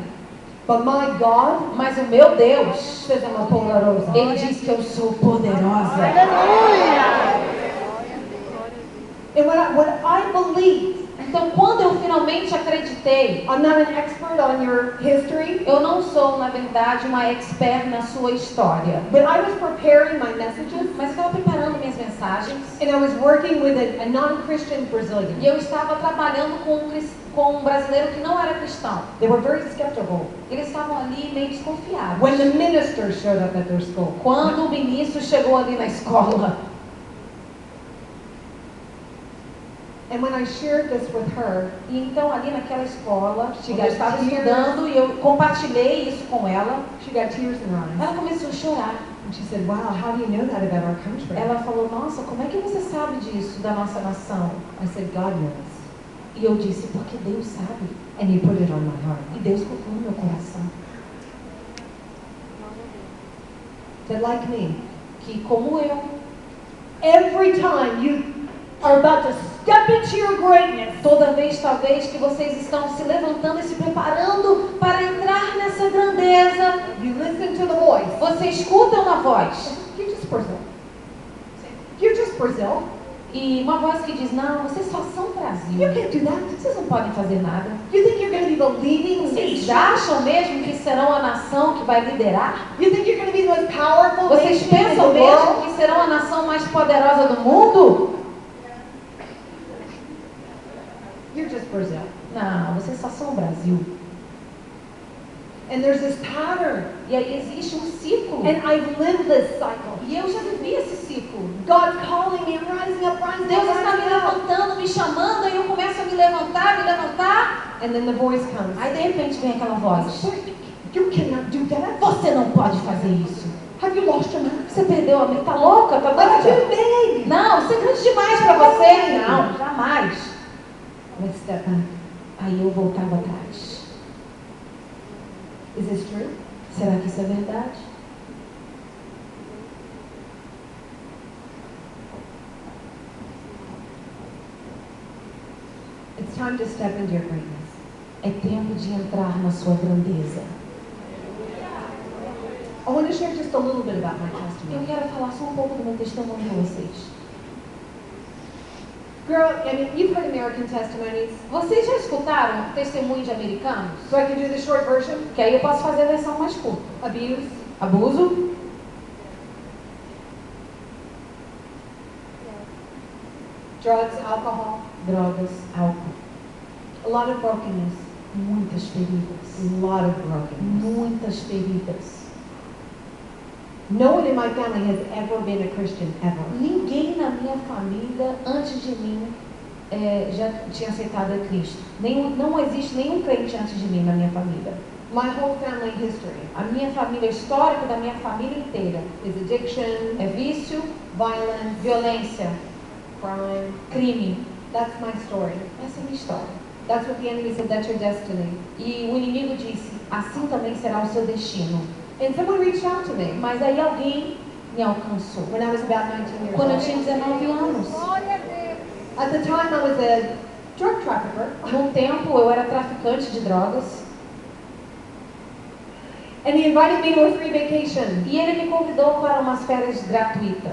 But my God mas o meu Deus, says I'm a poderosa. Ele diz que eu sou poderosa. And when I believe, Então, quando eu finalmente acreditei, I'm not an expert on your history, eu não sou, na verdade, uma expert na sua história, but I was preparing my messages, mas estava preparando minhas mensagens and I was working with a non-Christian Brazilian. e eu estava trabalhando com um brasileiro que não era cristão. They were very skeptical Eles estavam ali meio desconfiados. when the minister showed up at their school. Quando o ministro chegou ali na escola, And when I shared this with her, e então ali naquela escola, She eu got estava tears. estudando e eu compartilhei isso com ela, she got tears in her eyes. ela começou a chorar. And she said, wow, how do you know that about our country? Ela falou, nossa, como é que você sabe disso da nossa nação? I said, God knows. E eu disse, porque Deus sabe. And he put it on my heart. E Deus colocou no meu coração. That like me, Que como eu, every time you are about to step into your greatness, toda vez talvez que vocês estão se levantando e se preparando para entrar nessa grandeza, you listen to the voice. você escuta uma voz. You're just Brazil. You're just Brazil. E uma voz que diz, não, vocês só são Brasil. You can't do that. Vocês não podem fazer nada. You think you're going to be the leading Vocês nation? acham mesmo que serão a nação que vai liderar? You think you're going to be the most powerful Vocês nation in the pensam mesmo world? que serão a nação mais poderosa do mundo? You're just Brazil. Não, vocês só são o Brasil. And there's this pattern. E aí existe um ciclo. And I've lived this cycle. E eu já vivi esse ciclo. God's calling me, I'm rising up, rising Deus up, está me rising up. levantando, me chamando, e eu começo a me levantar. And then the voice comes. Aí de repente vem aquela voz. You cannot do that. Você não pode fazer isso. Have you lost your mind? Você perdeu a mente, tá louca? Tá That's doida? too big. Não, isso é grande demais para você. Não, jamais. Let's step back. Aí eu voltava atrás. Is this true? Será que isso é verdade? It's time to step into your greatness. É tempo de entrar na sua grandeza. I want to share just a little bit about my Eu testimony. quero falar só um pouco do meu testemunho com vocês. Girl, I mean, you've heard American testimonies, Vocês já escutaram testemunhos de americanos? so I can do the short version. Que aí eu posso fazer a versão mais curta. Abuse, Abuso, drugs, alcohol, drogas, álcool. a lot of brokenness. Muitas feridas. A lot of brokenness. Muitas feridas. No one in my family has ever been a Christian, ever. Ninguém na minha família, antes de mim, já tinha aceitado a Cristo. Não existe nenhum crente antes de mim na minha família. My whole family history A minha família, o histórico da minha família inteira is addiction, é vício, violence, violência, crime. crime. That's my story. Essa é a minha história. That's what the enemy said, that's your destiny. E o inimigo disse, assim também será o seu destino. And someone reached out to me Mas aí alguém me alcançou. when I was about 19 years Quando eu old. tinha 19 anos. At the time, I was a drug trafficker. Num tempo eu era traficante de drogas. And he invited me to a free vacation. E ele me convidou para umas férias gratuitas.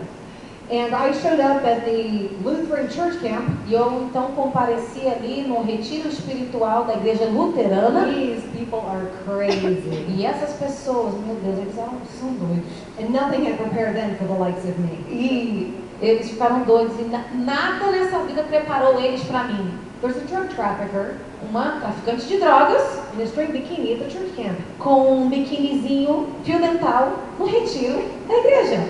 And I showed up at the Lutheran church camp. E eu então compareci ali no retiro espiritual da igreja luterana. These people are crazy. E essas pessoas, meu Deus, eles são doidos. And nothing had prepared them for the likes of me. E eles ficaram doidos. E nada nessa vida preparou eles para mim. There's a drug trafficker Uma traficante de drogas in a string bikini at the church camp. com um biquinizinho fio dental no retiro da igreja.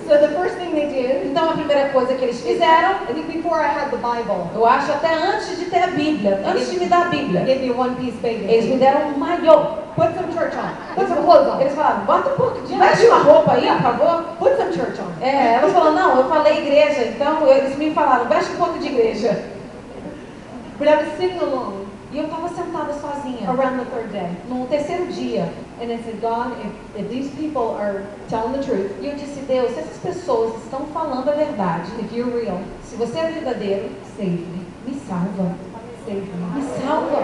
So the first thing they did, Então a primeira coisa que eles fizeram, I think before I had the Bible, eu acho até antes de ter a Bíblia, antes de me dar a they Bíblia, gave me a one-piece eles me bathing suit. deram um maiô. Put some church on. Put some clothes on. Eles falaram, bota um pouco, veste uma roupa aí, por favor. Put some church on. Elas falaram, não, eu falei igreja, então eles me falaram, veste um pouco de igreja. But I was sitting alone E eu estava sentada sozinha, around the third day. no terceiro dia. And I said, God, if these people are telling the truth, E eu disse, Deus, se essas pessoas estão falando a verdade, if you're real, se você é verdadeiro, save me. me salva, Save me. me salva.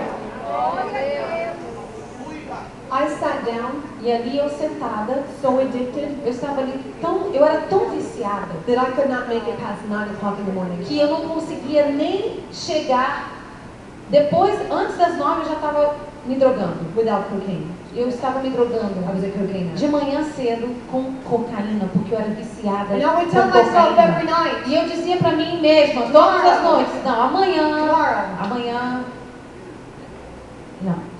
I sat down, E ali eu sentada, so addicted, eu estava ali eu era tão viciada, that I could not make it past 9 o'clock in the morning. que eu não conseguia nem chegar, depois, antes das 9 eu já estava me drogando. Without cocaine. Eu estava me drogando I was a cocaine addict. de manhã cedo com cocaína, porque eu era viciada And I would com tell myself every cocaína. night, E eu dizia pra mim mesma, todas as noites, não, tomorrow. amanhã, não.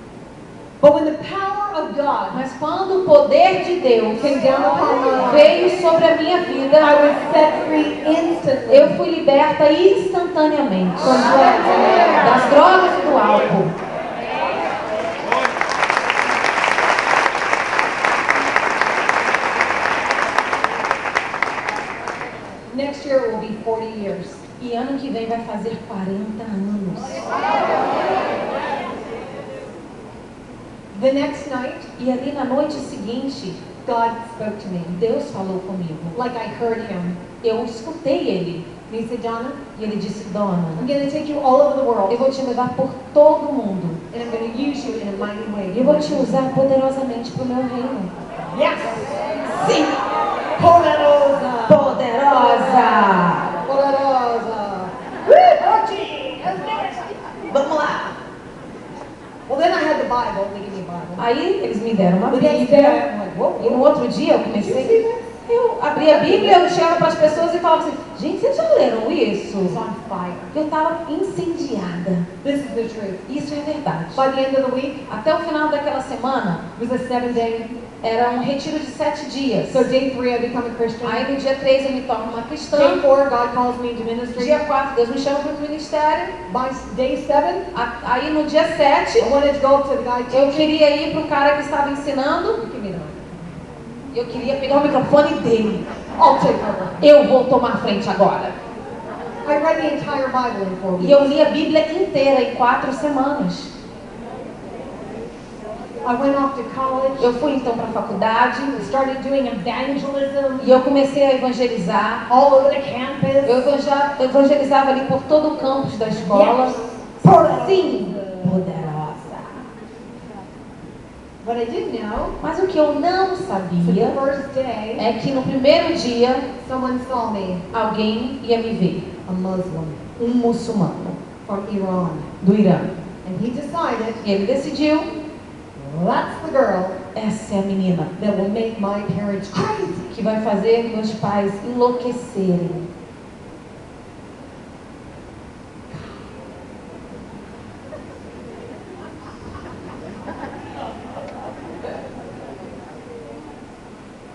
But when the power of God Mas quando o poder de Deus came down upon my life, veio sobre a minha vida, I was set free instantly eu fui liberta instantaneamente from drugs. das drogas e do álcool. Next year it will be 40 years. E ano que vem vai fazer 40 anos. The next night, E ali na noite seguinte, God spoke to me, Deus falou comigo. like I heard Him. Eu escutei ele. And He said, Donna, E ele disse, Donna, I'm going to take you all over the eu world, vou te levar por todo o mundo. and I'm going to use you in a mighty way. Eu vou te usar poderosamente para o meu reino. Yes! Sim, Poderosa! poderosa. Pode! Vamos lá! Well, then I had the Bible. They gave me a Bible. Aí eles me deram uma The next Bíblia. day, I'm like, whoa, E no outro dia eu comecei. Eu abri a Bíblia, eu chegava para as pessoas e falava assim: gente, vocês já leram isso? It's on fire. Eu estava incendiada. This is the truth. Isso é verdade. By the end of the week, Até o final daquela semana, it was a 7-day. era um retiro de 7 dias. So day 3, I become a Christian. Aí no dia 3 eu me torno uma cristã. Day 4, God calls me to ministry. Dia 4, Deus me chama para o ministério. By day 7, Aí no dia 7, I wanted to go up to the guy eu teaching. queria ir para o cara que estava ensinando. Give me that. Eu queria pegar o microfone dele. I'll take over. Eu vou tomar frente agora. I read the entire Bible in 4 weeks. E eu li a Bíblia inteira em 4 semanas. I went off to college. Eu fui então para a faculdade. Started doing evangelism. E eu comecei a evangelizar. All over the campus. Eu evangelizava ali por todo o campus da escola. Yes. Sim, poderosa. What I didn't know, Mas o que eu não the sabia first day, é que no primeiro dia someone saw me, alguém ia me ver. a Muslim Um muçulmano from Iran. do Irã. And he decided, E ele decidiu: that's the girl essa é a menina that will make my parents crazy. que vai fazer meus pais enlouquecerem.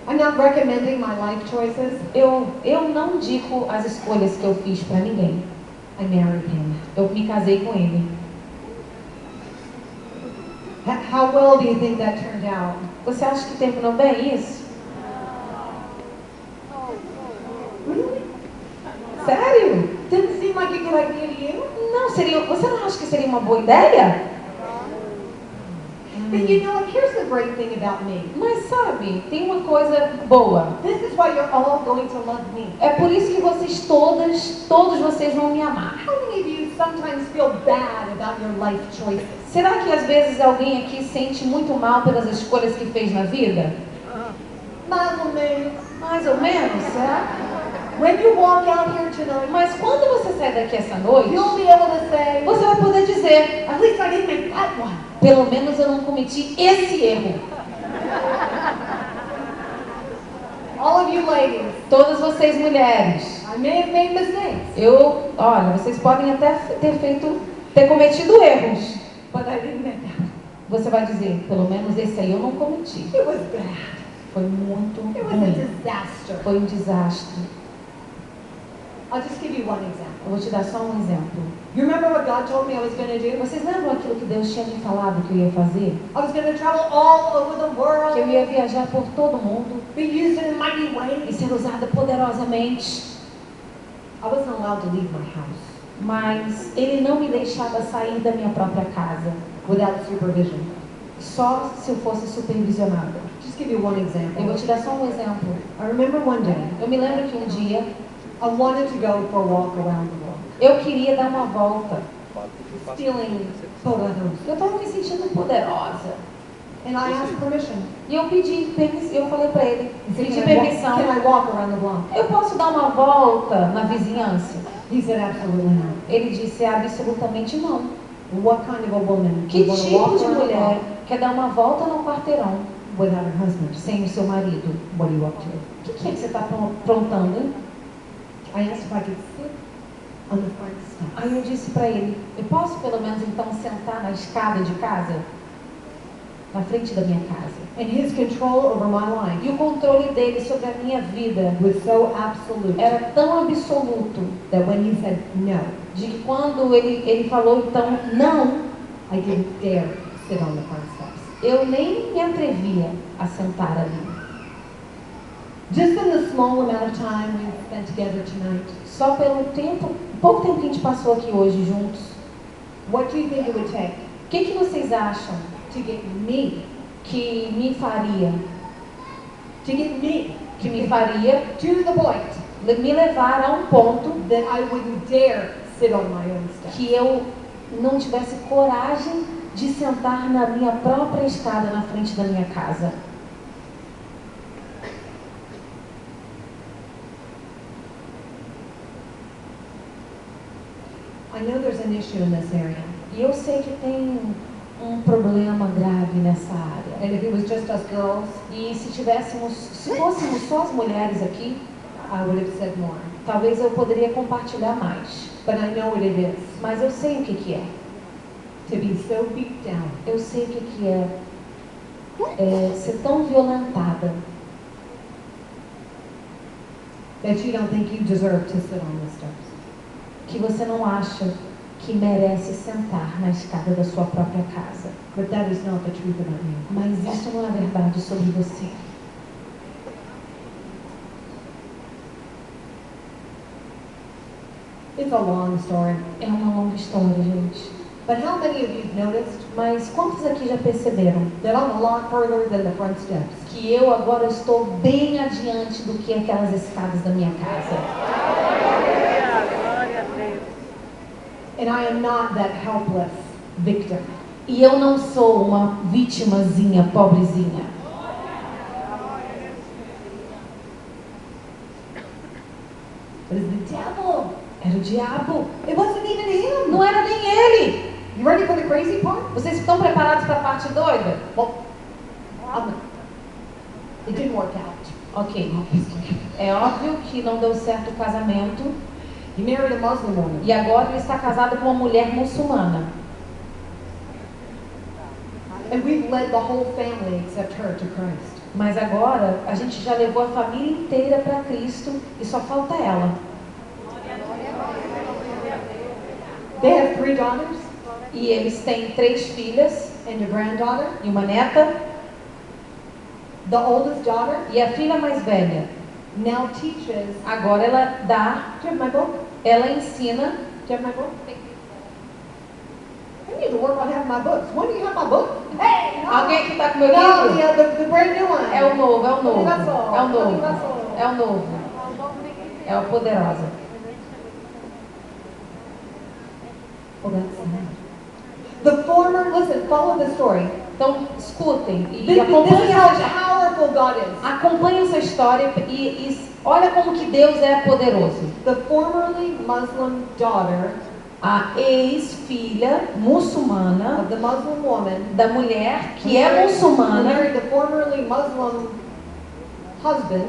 I'm not recommending my life choices. Eu não digo as escolhas que eu fiz para ninguém. I married him. Eu me casei com ele. How well do you think that turned out? Você acha que terminou bem isso? Really? Sério? Didn't seem like a good idea to you? Não, você não acha que seria uma boa ideia? But you know what? Here's the great thing about me. Mas sabe, tem uma coisa boa. This is why you're all going to love me. É por isso que vocês todos vocês vão me amar. How many of you sometimes feel bad about your life choices? Será que às vezes alguém aqui sente muito mal pelas escolhas que fez na vida? Mais ou menos. Mais ou menos, será? When you walk out here tonight, Mas quando você sair daqui essa noite, you'll be able to say, você vai poder dizer: at least I didn't make that one. pelo menos eu não cometi esse erro. All of you ladies, Todas vocês mulheres, I may have made mistakes, olha, vocês podem até ter cometido erros. but I didn't make that one. Você vai dizer: pelo menos esse aí eu não cometi. It was bad. Foi muito It was a ruim. disaster. Foi um desastre. I'll just give you one example. Eu vou te dar só um exemplo. You remember what God told me I was going to do? Vocês lembram aquilo que Deus tinha me falado que eu ia fazer? I was going to travel all over the Que eu world, ia viajar por todo mundo be used in mighty e ways. ser usada poderosamente. I wasn't allowed to leave my house Mas Ele não me deixava sair da minha própria casa, without supervision. só se eu fosse supervisionada. Just give you one Eu example. vou te dar só um exemplo. I remember one day, Eu me lembro que um dia I wanted to go for a walk around the world, eu queria dar uma volta. feeling poderosa. Eu estava me sentindo poderosa. And I asked permission. E eu pedi permissão, eu falei para ele, pedi Can permissão. I walk around the block? Eu posso dar uma volta na vizinhança? He said absolutely not. Ele disse absolutamente não. What kind of a woman Que would want to tipo walk de around the mulher block quer dar uma volta no quarteirão without her husband? sem o seu marido? What are you up to? O que é que você está aprontando, hein? I asked if I could sit on the front steps. Aí eu disse para ele, eu posso pelo menos então sentar na escada de casa? Na frente da minha casa. And his control over my life E o controle dele sobre a minha vida was so absolute era tão absoluto, that when he said no, de que quando ele falou então não, I didn't dare sit on the front steps. eu nem me atrevia a sentar ali. Just in the small amount of time we've spent together tonight, Só pelo pouco tempo que a gente passou aqui hoje juntos, what do you think it would take o que vocês acham to get me, que me faria to the point me levar a um ponto that I wouldn't dare sit on my own steps? que eu não tivesse coragem de sentar na minha própria escada na frente da minha casa? I I know there's an issue in this area. E eu sei que tem um problema grave nessa área. And if it was just us girls, E se fôssemos só as mulheres aqui, I would have said more. talvez eu poderia compartilhar mais. But I know what it is Mas eu sei o que é. to be so beat down. Eu sei o que é, ser tão violentada That you don't think you deserve to sit on the steps. que você não acha que merece sentar na escada da sua própria casa. But that is not the truth about you. Mas isso não é verdade sobre você. It's a long story. É uma longa história, gente. But how many of you have noticed Mas quantos aqui já perceberam that I'm a lot further than the front steps? que eu agora estou bem adiante do que aquelas escadas da minha casa? And I am not that helpless victim. E eu não sou uma vitimazinha, pobrezinha. It is the devil. Era o diabo. It wasn't even him. Não era nem ele. You ready for the crazy part? Vocês estão preparados para a parte doida? Well, it didn't work out. Ok. É óbvio que não deu certo o casamento. He married a Muslim woman. E agora ele está casado com uma mulher muçulmana. And we've led the whole family except her to Christ. Mas agora a gente já levou a família inteira para Cristo e só falta ela. They have 3 daughters E eles têm 3 filhas and a granddaughter. e uma neta. The oldest daughter E a filha mais velha, now teaches. agora ela Do you have my book? ela ensina. Do you have my book? I need to work on having my books. When do you have my book? Hey! No. Alguém que está com meu No, livro? the brand new one. É o novo, é o novo. Universal. É o novo. Universal. É o novo. É o poderosa. Oh, that's sad. The former, listen, follow the story. Então, escutem e This is acompanhem how essa, powerful God is. acompanhem essa história e olha como que Deus é poderoso. The formerly Muslim daughter A ex-filha muçulmana of the Muslim woman da mulher que é muçulmana, married the formerly Muslim husband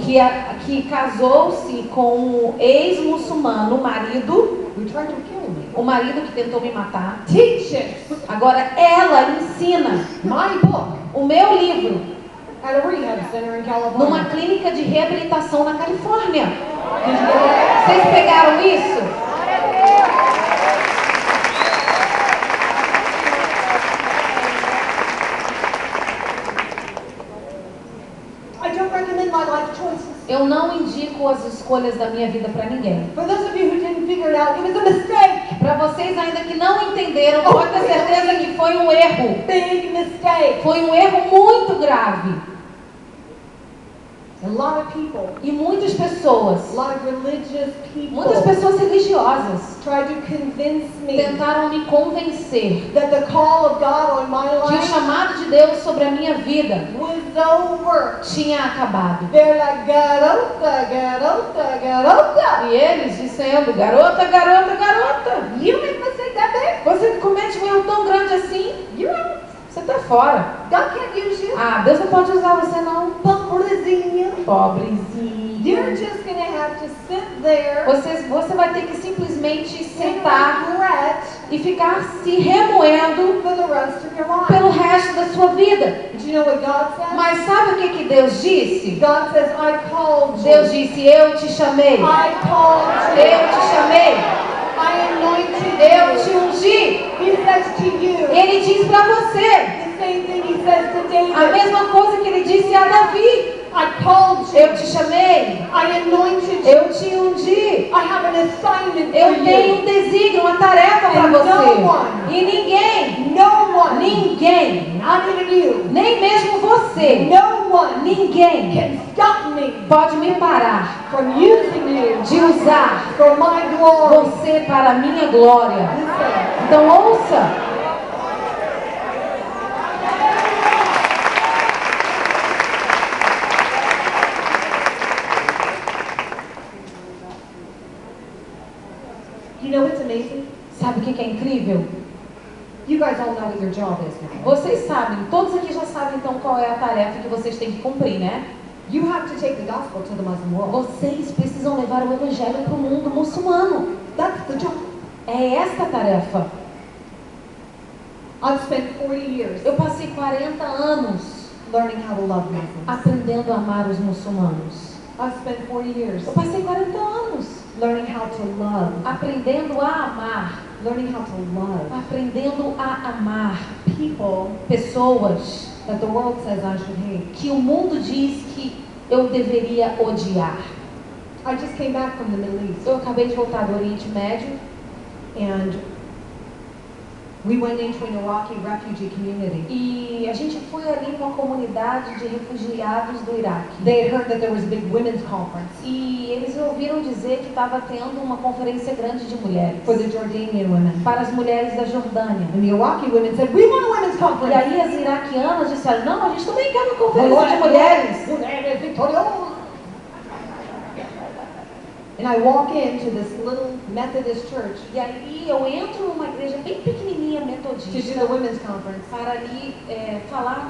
que casou-se com o ex-muçulmano, o marido, who tried to kill me. o marido que tentou me matar. Teaches Agora ela ensina my book o meu livro at a rehab center in numa California. clínica de reabilitação na Califórnia. Did you get that? Vocês pegaram isso? I don't recommend my life choices. Eu não indico as escolhas da minha vida para ninguém. For those of you who didn't figure it out, it was a mistake. Para vocês ainda que não entenderam, pode ter certeza que foi um erro. Big mistake. Foi um erro muito grave. A lot of people, E muitas pessoas, a lot of religious people muitas pessoas religiosas tried to convince me tentaram me convencer that the call of God on my que o life chamado de Deus sobre a minha vida was over. tinha acabado. They're like, garota, garota, garota. E eles dizendo, garota, garota, garota, You make a mistake that big? você comete um erro tão grande assim, You're out. você tá fora. God can't use you. Ah, Deus não pode usar você não. Pobrezinha. Pobrezinho. You're just gonna have to sit there Você vai ter que simplesmente and sentar regret e ficar se remoendo for the rest of your life. pelo resto da sua vida. But you know what God says? Mas sabe o que Deus disse? God says, I called Deus you. disse, eu te chamei. I called you. Eu te chamei. I anointed Eu te you. ungi. He says to you Ele diz para você the same thing he says to a David. mesma coisa que ele disse a Davi. I called you. Eu te chamei. I anointed you. Eu te ungi. I have an assignment Eu for tenho you. um desígnio, uma tarefa para And você. no one. E ninguém, No one, ninguém, not even you, nem mesmo você, no one ninguém can stop me pode me parar from using you de usar for my glory. você para a minha glória. Listen, Então ouça. you know what's amazing? Sabe o que é incrível? You guys all know what your job is now. Vocês sabem, todos aqui já sabem então qual é a tarefa que vocês têm que cumprir, né? You have to take the gospel to the Muslim world. Vocês precisam levar o evangelho para o mundo muçulmano. That's the job. É esta a tarefa. I've spent 40 years Eu passei 40 anos learning how to love Muslims. aprendendo a amar os muçulmanos. I've spent 40 years Eu passei 40 anos learning how to love. aprendendo a amar. Learning how to love Aprendendo a amar people pessoas that the world says I should hate. que o mundo diz que eu deveria odiar. I just came back from the Middle East, Eu acabei de voltar do Oriente Médio and we went into an Iraqi refugee community. e a gente foi ali numa comunidade de refugiados do Iraque. They had heard that there was a big women's conference E eles ouviram dizer que estava tendo uma conferência grande de mulheres for the Jordanian women. para as mulheres da Jordânia. And the Iraqi women said, "We want a women's E conference." aí as iraquianas disseram, não, a gente também quer uma conferência de mulheres. Mulheres victoriosas. And I walk into this little Methodist church E aí eu entro numa igreja bem pequenininha to do metodista the women's conference. para ali falar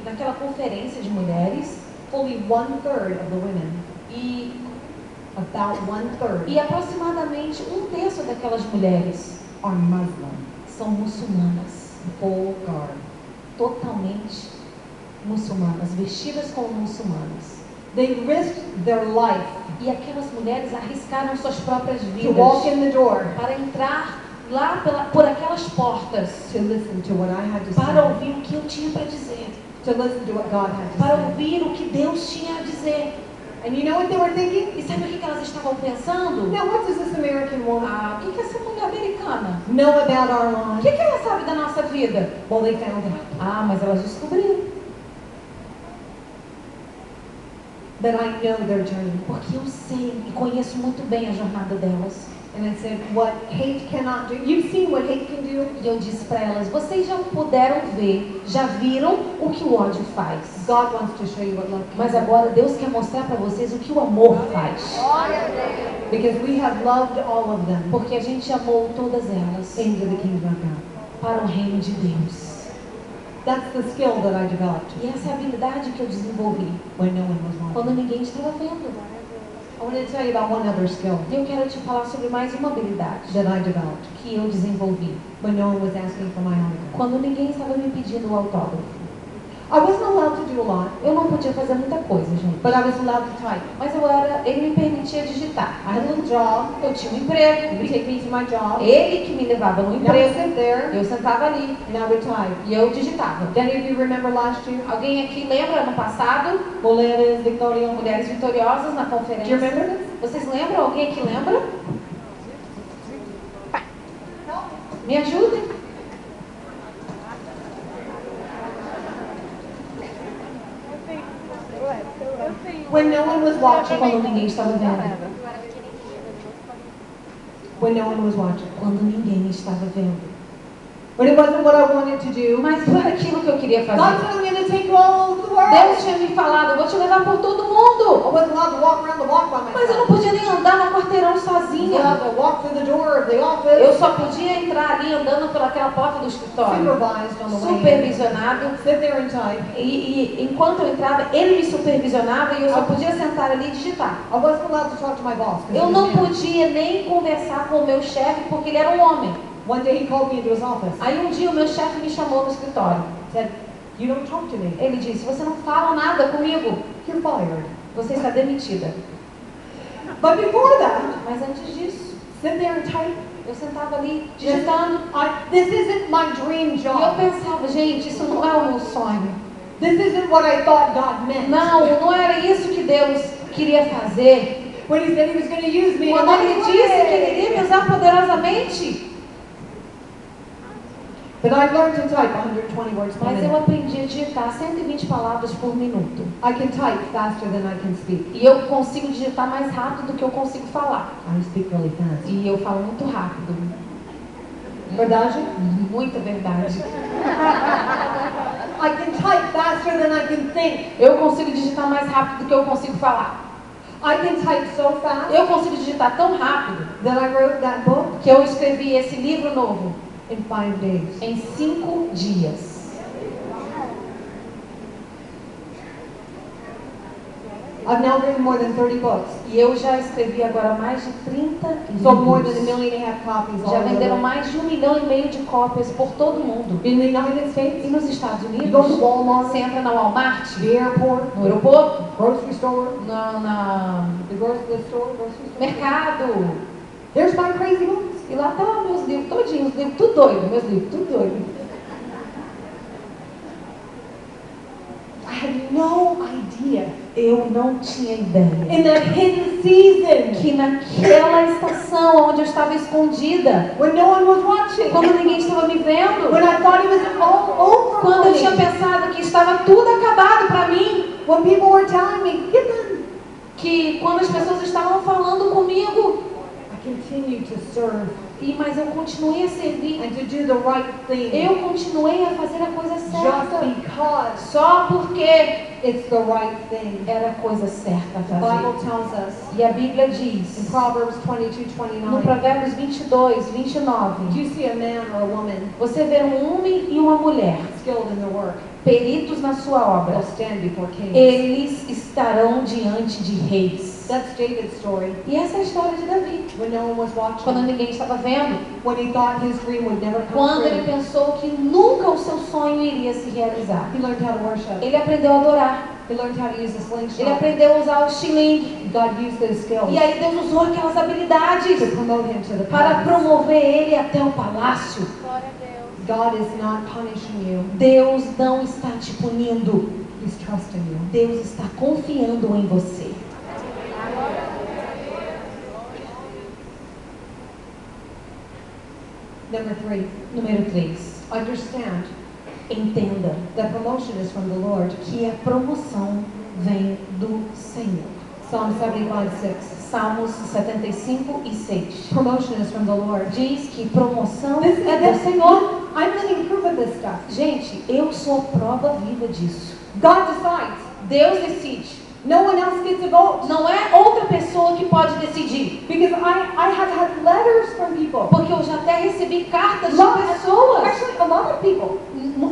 naquela conferência de mulheres. Fully 1/3 of the women, E about 1/3, E aproximadamente 1/3 daquelas mulheres are Muslim. são muçulmanas, Full guard. totalmente muçulmanas, vestidas como muçulmanas. They risked their life E aquelas mulheres arriscaram suas próprias to walk vidas in the door para entrar lá por aquelas portas, to listen to what I had to para say, ouvir o que eu tinha para dizer, to listen to what God had to para say. ouvir o que Deus tinha a dizer. And you know what they were thinking? E sabe o que elas estavam pensando? Now, what does this American woman Ah, o que essa mulher americana? know about our O lives? que ela sabe da nossa vida? Well, they found out Ah, mas elas descobriram. that I know their journey. Porque eu sei e conheço muito bem a jornada delas. And I said, what hate cannot do. You've seen what hate can do. E eu disse para elas, vocês já puderam ver, já viram o que o ódio faz. God wants to show you what love can Mas do. agora Deus quer mostrar para vocês o que o amor faz. Because we have loved all of them Porque a gente amou todas elas into the kingdom of God. para o reino de Deus. That's the skill that I developed E essa é a habilidade que eu desenvolvi when no one was watching. quando ninguém estava vendo. I want to tell you about one other skill E eu quero te falar sobre mais uma habilidade that I developed que eu desenvolvi when no one was asking for my autograph. quando ninguém estava me pedindo o autógrafo. I wasn't allowed to do a lot, Eu não podia fazer muita coisa, gente. but I was allowed to type. Mas ele me permitia digitar. I had a little job. Eu tinha um He emprego. would take me to my job. Ele que me levava no And I would emprego. sit there Eu sentava ali and I would type. e eu digitava. Did any of you remember last year? Alguém aqui lembra ano passado? Mulheres victoriosas. Mulheres vitoriosas na Do you conferência. remember this? Vocês lembram? Alguém aqui lembra? Me ajudem. When no one was watching. Quando ninguém estava vendo. When no one was watching. Quando ninguém estava vendo. But it wasn't what I wanted to do. Mas foi aquilo que eu queria God fazer. said I'm going to take you all over the world. Deus tinha me falado, eu vou te levar por todo mundo. I wasn't allowed to walk around the block by Mas eu não myself. podia nem andar no quarteirão I was allowed sozinha. to walk through the door of the office. Eu só podia entrar ali andando pelaquela porta do escritório. Supervised on the way in. Supervisionado. Sit there and type. E enquanto eu entrava, ele me supervisionava e eu só podia sentar ali e digitar. I wasn't allowed to talk to my boss. 'Cause Eu he não was male. podia nem conversar com o meu chefe porque ele era um homem. One day he called me into his office. Aí um dia o meu chefe me chamou no escritório. Said, "You don't talk to me. Ele disse, você não fala nada comigo. You're fired." Você está demitida. But before that, Mas antes disso, sit there and type. eu sentava ali digitando. This isn't my dream E eu job. pensava, gente, isso não é o meu sonho. This isn't what I thought God meant. Não era isso que Deus queria fazer. When he said he was going to use me in a Quando mighty ele disse que ele iria me way. usar poderosamente. But I learned to type 120 words per Mas eu minute. aprendi a digitar 120 palavras por minuto. I can type faster than I can speak. E eu consigo digitar mais rápido do que eu consigo falar. I speak really fast. E eu falo muito rápido. Verdade? Muita verdade. I can type faster than I can think. Eu consigo digitar mais rápido do que eu consigo falar. I can type so fast Eu consigo digitar tão rápido that I wrote that book que eu escrevi esse livro novo in 5 days. em 5 dias. I've now written more than 30 books. E eu já escrevi agora mais de 30 Sold more than livros. 1.5 million copies all Já over the venderam world. mais de 1,5 milhão de cópias por todo o mundo. In the United E States, nos Estados you Unidos, go to Walmart, você entra na Walmart, the airport, no aeroporto, grocery store, no grocery store. mercado. There's my crazy books. E lá estão meus livros todinhos, os livros tudo doido, meus livros tudo doido. I had no idea Eu não tinha ideia in that hidden season que naquela estação onde eu estava escondida, when no one was watching, quando ninguém estava me vendo, when I thought it was all over quando for eu tinha me, pensado que estava tudo acabado para mim, when people were telling me, get them, que quando as pessoas estavam falando comigo, I continued to serve mas eu continuei a servir, and to do the right thing eu continuei a fazer a coisa just certa, because só porque it's the right thing. era a coisa certa a The Bible fazer. tells us E a Bíblia in diz, Proverbs no 22:29, Provérbios 22, 29, you see a man or a woman você vê um homem e uma mulher, skilled in their work, peritos na sua obra, they'll stand before kings. eles estarão diante de reis. That's David's story. E essa é a história de Davi. When no one was Quando watching, ninguém estava vendo, when he thought his dream would never come quando ele true, pensou que nunca o seu sonho iria se realizar, he learned how to worship. ele aprendeu a adorar, He learned how to use the ele slingshot. aprendeu a usar o estilingue. God used those skills E aí Deus usou aquelas habilidades to promote him to the para palace. promover ele até o palácio. God is not punishing you. Deus não está te punindo, He's trusting you. Deus está confiando em você. Number 3, Número 3. understand Entenda that promotion is from the Lord. que a promoção vem do Senhor. Psalm 75:6. Salmos 75 e 6. Promotion is from the Lord. Diz que promoção This é do is Senhor. I'm living proof of this stuff. Gente, eu sou a prova viva disso. God decides. Deus decide. No one else gets a vote. Não é outra pessoa que pode decidir. Because I have had letters from people. Porque eu já até recebi cartas de Lot- pessoas. Actually, a lot of people.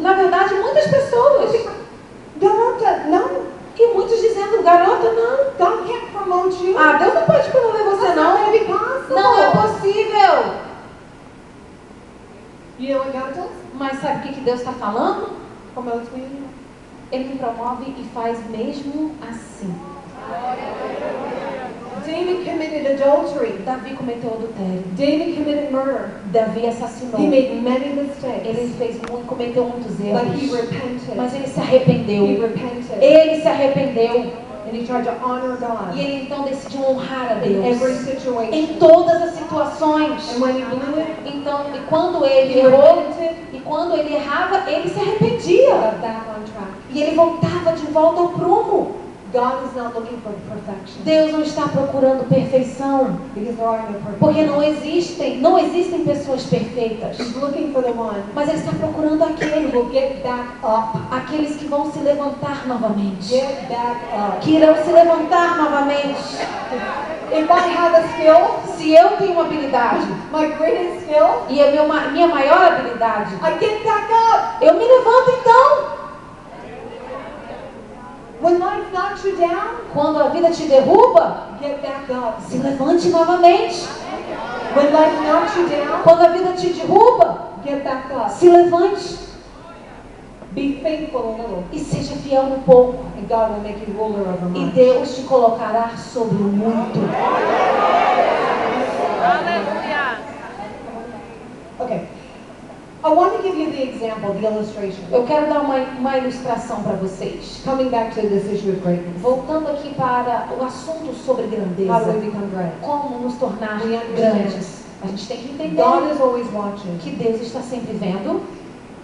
Na verdade, muitas pessoas. Garota, no. E muitos dizendo, garota, não. God can't promote you. Ah, Deus não pode promover você, That's not não. gonna be possible. Não é possível. You know what God does? Mas sabe o que Deus está falando? Promotes me. Ele me promove e faz mesmo assim. David committed adultery. Davi cometeu adultério. David committed murder. Davi assassinou. He made many mistakes. Ele cometeu muitos But he erros. repented. Mas ele se He arrependeu. repented. Ele se arrependeu. And he tried to honor God E ele então decidiu honrar a in every Deus. Em situation. todas as situações. And when he blew it, Então, e quando ele he errou, repented. e quando ele errava, ele se arrependia. Got back on track. E ele voltava de volta ao prumo. God is not looking for perfection. Deus não está procurando perfeição. Because there are no perfect Porque people. não existem pessoas perfeitas. He's looking for the one Mas ele está procurando who aquele, will get back up. aqueles que vão se levantar novamente. Get back up. Que irão se levantar novamente. If I have a skill, Se eu tenho uma habilidade, my greatest skill, e a minha maior habilidade, I get back up. eu me levanto então. When life knocks you down, Quando a vida te derruba, get back up. se levante novamente. When life knocks you down, Quando a vida te derruba, get back up. se levante Be faithful a little, e seja fiel no pouco. and God will make you ruler over E much. Deus te colocará sobre o muito. Okay. I want to give you the example, the illustration. Eu quero dar uma ilustração para vocês. Coming back to this issue of greatness. Voltando aqui para o assunto sobre How do we grandeza. become great? Como nos tornar We understand. grandes. A gente tem que entender God is always watching. que Deus está sempre vendo.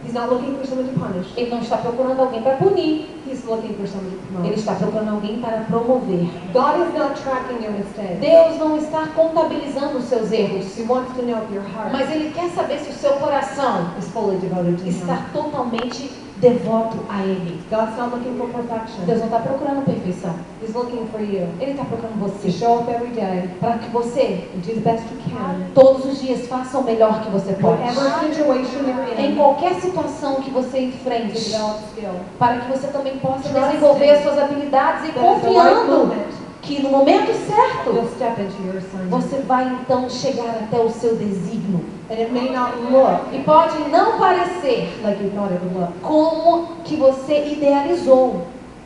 He's not looking for someone to punish. Ele não está procurando alguém para punir. He's looking for someone to Ele promote. está procurando alguém para promover. God is not tracking your mistakes. Deus não está contabilizando os seus erros. He wants to know if your heart Mas Ele quer saber se o seu coração is fully devoted to Him. está totalmente devoto a Ele. God's not looking for perfection. Deus não está procurando perfeição. He's looking for you. Ele está procurando To você. show up every day Para que você, and do the best you can. todos os dias, faça o melhor que você pode. Whatever situation you're Em in, qualquer situação que você to enfrente. develop skill. Para que você também possa Trusting desenvolver suas habilidades e that at the right confiando moment, que no momento certo, you'll step into your assignment. você vai então chegar até o seu desígnio. And it may not look E pode não parecer like you thought it would look. como que você idealizou.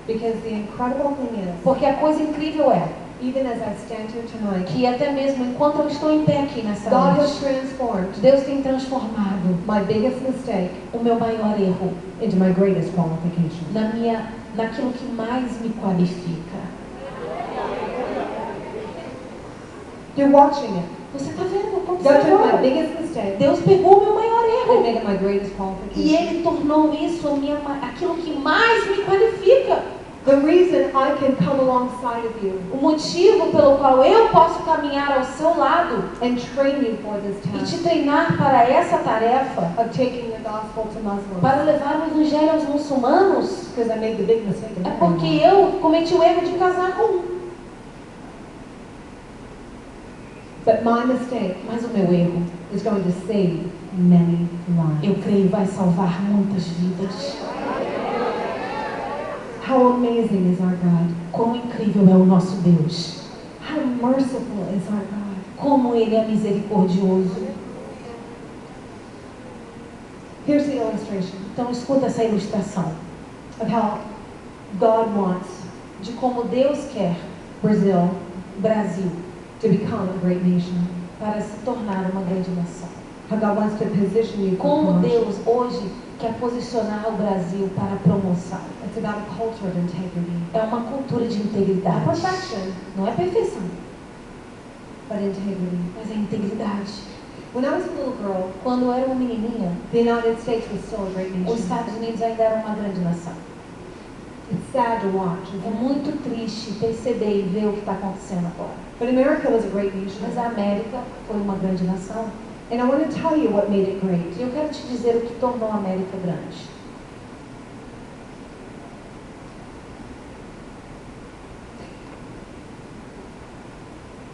Because the incredible thing is, Porque a coisa incrível é even as I stand here tonight, que até mesmo enquanto eu estou em pé aqui nessa God has noite, transformed Deus tem transformado my biggest mistake o meu maior erro into my greatest qualification. naquilo que mais me qualifica. You're watching it. Você está vendo como God took my você biggest mistake Deus pegou o meu maior and erro made it my greatest e qualification. Ele tornou isso aquilo que mais me qualifica. The reason I can come alongside of you O motivo pelo qual eu posso caminhar ao seu lado and train you for this e te task treinar para essa tarefa, of taking the gospel to Muslims, para levar o evangelho aos muçulmanos, because I made the big mistake of é marrying porque one. eu cometi o erro de casar com um. But my mistake Mas o meu erro, is going to save many lives. eu creio, vai salvar muitas vidas. How amazing is our God. Quão incrível é o nosso Deus. How merciful is our God. Como Ele é misericordioso. Here's the illustration Então escuta essa ilustração of how God wants de como Deus quer Brazil Brasil to become a great nation. para se tornar uma grande nação. How God wants to position you for Como promotion. Deus hoje quer posicionar o Brasil para a promoção. It's about a culture of integrity. É uma cultura de Not integridade. perfection, Não é perfeição, but integrity. mas é integridade. When I was a little girl, Quando eu era uma menininha, the United States was still a great os nation. Estados Unidos ainda eram uma grande nação. It's sad to watch, É isn't it? muito triste perceber e ver o que está acontecendo agora. But America was a great nation. Mas a América foi uma grande nação. And I want to tell you what made it great. E eu quero te dizer o que tornou a América grande.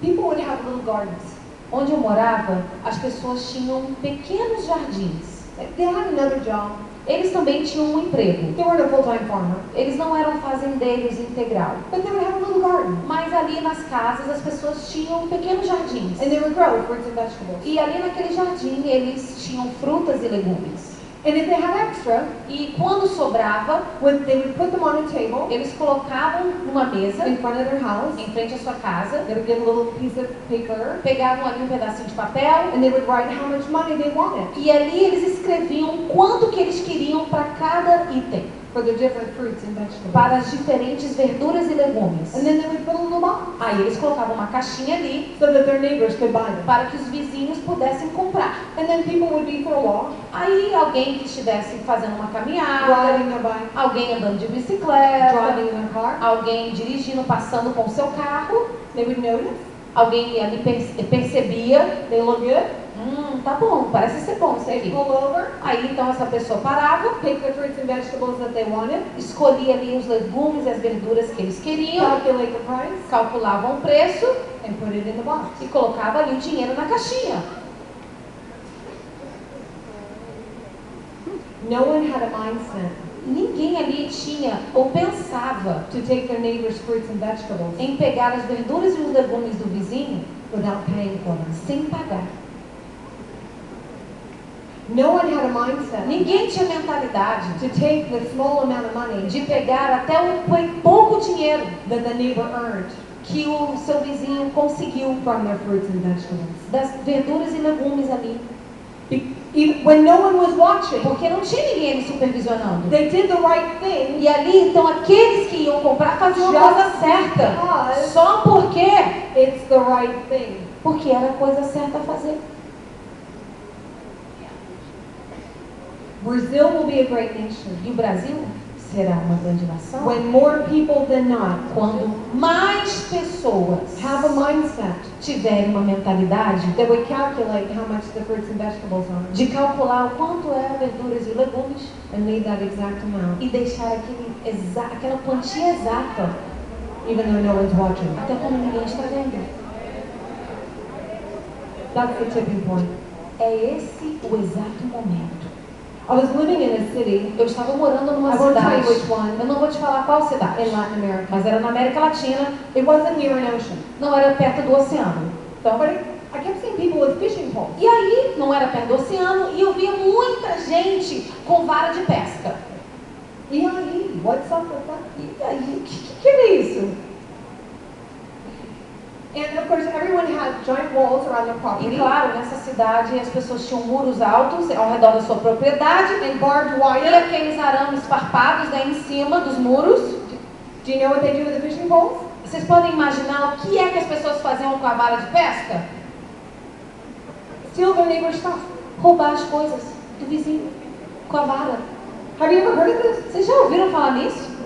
People would have little gardens. Onde eu morava, as pessoas tinham pequenos jardins. They had another job. Eles também tinham um emprego. They weren't a full-time farmer. Eles não eram fazendeiros integral. But they would have a little garden. Mas ali nas casas as pessoas tinham pequenos jardins. And they would grow fruits and vegetables. E ali naquele jardim eles tinham frutas e legumes. And if they had extra, E quando sobrava, they would put them on a table eles colocavam numa mesa in front of their house. em frente à sua casa, They would get a little piece of paper pegavam ali um pedacinho de papel and they would write how much money they wanted e ali eles escreviam quanto que eles queriam para cada item, for the different fruits and vegetables. para as diferentes verduras e legumes. And then they would put a little box Aí eles colocavam uma caixinha ali so that their neighbors could buy them. para que os vizinhos pudessem comprar. And then people would be for a walk, Aí alguém que estivesse fazendo uma caminhada, riding their bike, alguém andando de bicicleta, driving in their car, alguém dirigindo, passando com o seu carro, they would notice, alguém ali percebia, they look good, tá bom, parece ser bom isso they aqui. pull over, Aí então essa pessoa parava, pick the fruits and vegetables that they wanted, escolhia ali os legumes e as verduras que eles queriam, calculate the price, calculavam o preço and put it in the box. e colocava ali o dinheiro na caixinha. No one had a mindset Ninguém ali tinha ou pensava to take their neighbor's fruits and vegetables em pegar as verduras e os legumes do vizinho without paying for them. sem pagar. No one had a mindset Ninguém tinha mentalidade to take the small amount of money de pegar até o pouco dinheiro that the neighbor earned que o seu vizinho conseguiu from their fruits and vegetables. das verduras e legumes ali. When no one was watching, Porque não tinha ninguém ali supervisionando. they did the right thing E ali, então, aqueles que iam comprar faziam a coisa certa. because Só porque it's the right thing. Porque era a coisa certa a fazer. Brazil will be a great nation E o Brasil será uma grande nação when more people than not quando mais pessoas have a mindset tiverem uma mentalidade that would calculate how much the fruits and vegetables are de calcular o quanto é verduras e legumes and leave that exact amount, e deixar aquela quantia exata, even though no one's watching. até quando ninguém está vendo. That's the tipping point. É esse o exato momento. I was living in a city, Eu estava morando numa I won't tell cidade, you which one, eu não vou te falar qual cidade, in Latin America. mas era na América Latina, It wasn't near an ocean. não era perto do oceano. Então, But I kept seeing people with fishing poles. e aí, não era perto do oceano, e eu via muita gente com vara de pesca. E aí, what's up with that? E aí, o que é isso? And of course, everyone had giant walls around their E property claro, nessa cidade as pessoas tinham muros altos ao redor da sua propriedade and barbed e wire. aqueles arames farpados em cima dos muros. Do you know what they do with the fishing poles? Vocês podem imaginar o que é que as pessoas faziam com a vara de pesca? Steal their neighbor's stuff. Roubar as coisas do vizinho com a vara. Have you ever heard of this? Vocês já ouviram falar nisso?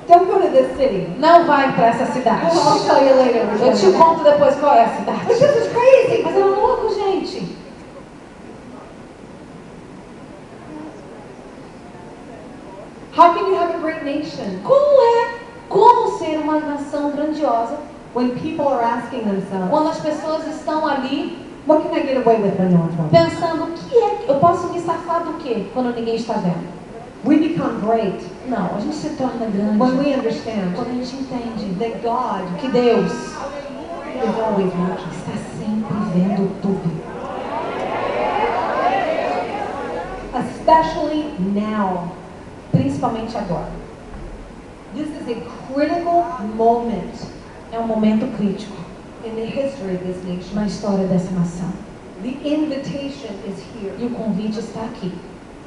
Don't go to this city. Não vai para essa cidade. I'll tell you later. which Eu one te it is. conto depois qual é a cidade. But this is crazy. Mas é louco, gente. How can you have a great nation Como ser uma nação grandiosa when people are asking themselves, quando as pessoas estão ali what can I get away with when no one's watching? pensando o que é que eu posso me safar do quê quando ninguém está vendo? We become great Não, a gente se torna grande when we understand quando a gente entende that God que Deus is always watching. está sempre vendo tudo, Especially now. principalmente agora. This is a critical moment É um momento crítico in the history of this nation. na história dessa nação. The invitation is here E o convite está aqui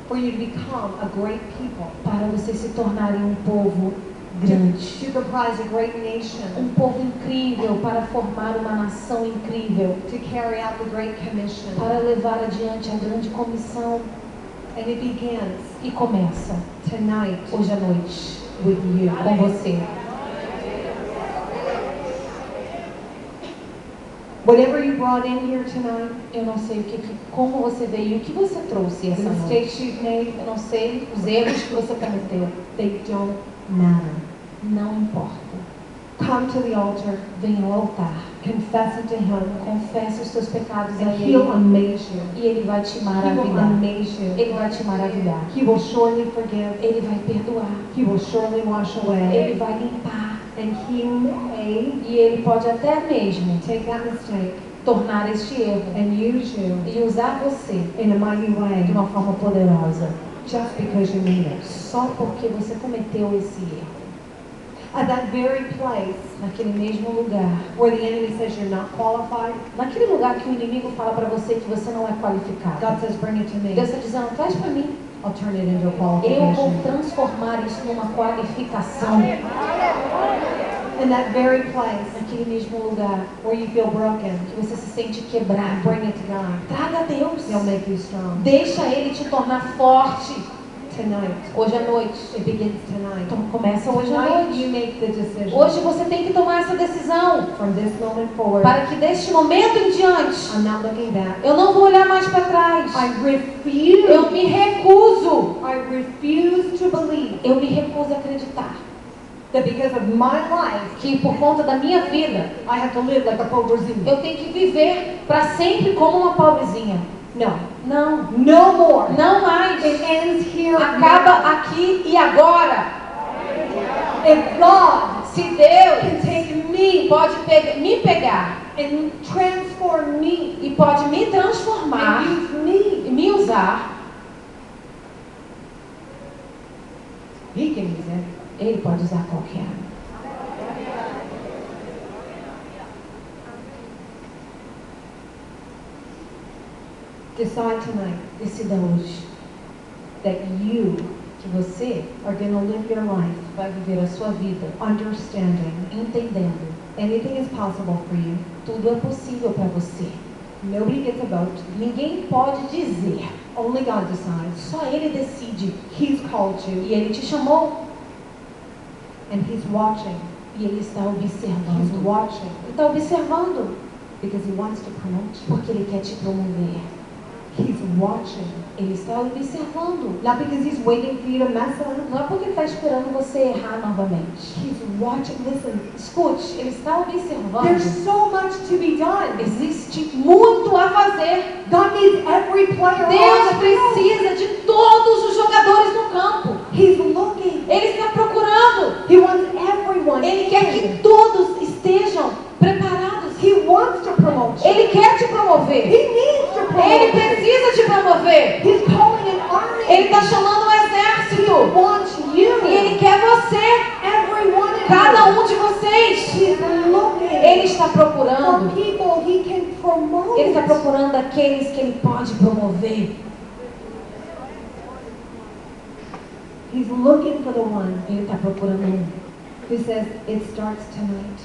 for you to become a great people, para vocês se tornarem um povo grande, to comprise a great nation, um povo incrível para formar uma nação incrível, to carry out the Great Commission. para levar adiante a grande comissão. And it begins E começa tonight hoje à noite with you. com você. Whatever you brought in here tonight, Eu não sei como você veio, o que você trouxe essa the noite. mistakes you've made, Eu não sei os erros que você cometeu. they don't matter. Não importa. Come to the altar, Venha ao altar. confess it to Him, Confesse os seus pecados a and Ele. He'll amaze you. E Ele vai te He will maravilhar. amaze you. Ele vai te maravilhar. He will surely forgive. Ele vai perdoar. He will surely wash Ele away. vai limpar. And He may E Ele pode até mesmo take that mistake tornar este erro and use you e usar você in a mighty de way uma forma poderosa, just because you made it. só porque você cometeu esse erro. At that very place Naquele mesmo lugar, where the enemy says you're not qualified, naquele lugar que o inimigo fala para você que você não é qualificado. God says, bring it to me. Deus está dizendo, traz para mim. I'll turn it into a Eu vou qualification. transformar isso numa qualificação. In that very place Naquele mesmo lugar where you feel broken, que você se sente quebrado, bring it to God. traga a Deus. He'll make you strong. Deixa Ele te tornar forte. Tonight, Hoje à noite. it begins tonight. Então começa hoje à Tonight noite. you make the decision. Hoje você tem que tomar essa decisão From this moment forward, para que deste momento em diante I'm not looking back. eu não vou olhar mais para trás. I refuse. Eu me recuso. I refuse to believe Eu me recuso a acreditar that because of my life, que por conta da minha vida I have to live like a pobrezinha. eu tenho que viver para sempre como uma pobrezinha. No. Não, No more. não mais. It ends here. Acaba now. aqui e agora. If God Se Deus can take me pode me pegar and transform me e pode me transformar and use me, e me usar, He can use it. Ele pode usar qualquer um. Decide tonight Decida hoje that you que você are going to live your life vai viver a sua vida understanding entendendo anything is possible for you tudo é possível para você. Nobody gets a vote. Ninguém pode dizer. Only God decides. Só Ele decide. He's called you. E Ele te chamou. And He's watching. E Ele está He's observando. watching. Ele está observando. Because He wants to promote you. Porque Ele quer te promover. He's watching. Ele está observando. Not because He's waiting for you to mess up. Não é porque Ele está esperando você errar novamente. He's watching. Listen. Escute, Ele está observando. There's so much to be done. Existe muito a fazer. God needs every player Deus on the field. precisa de todos os jogadores no campo. He's looking. Ele está procurando. He wants everyone. Ele quer que todos estejam preparados. He wants to promote you. Ele quer te promover. He needs to promote Ele you. precisa te promover. He's calling an army. Ele está chamando um exército. He wants you. E Ele quer você. Every one of Cada you. um de vocês. He's looking Ele está for procurando. people He can promote. Ele está procurando aqueles que Ele pode promover. He's looking for the one Ele está procurando who says, it starts tonight.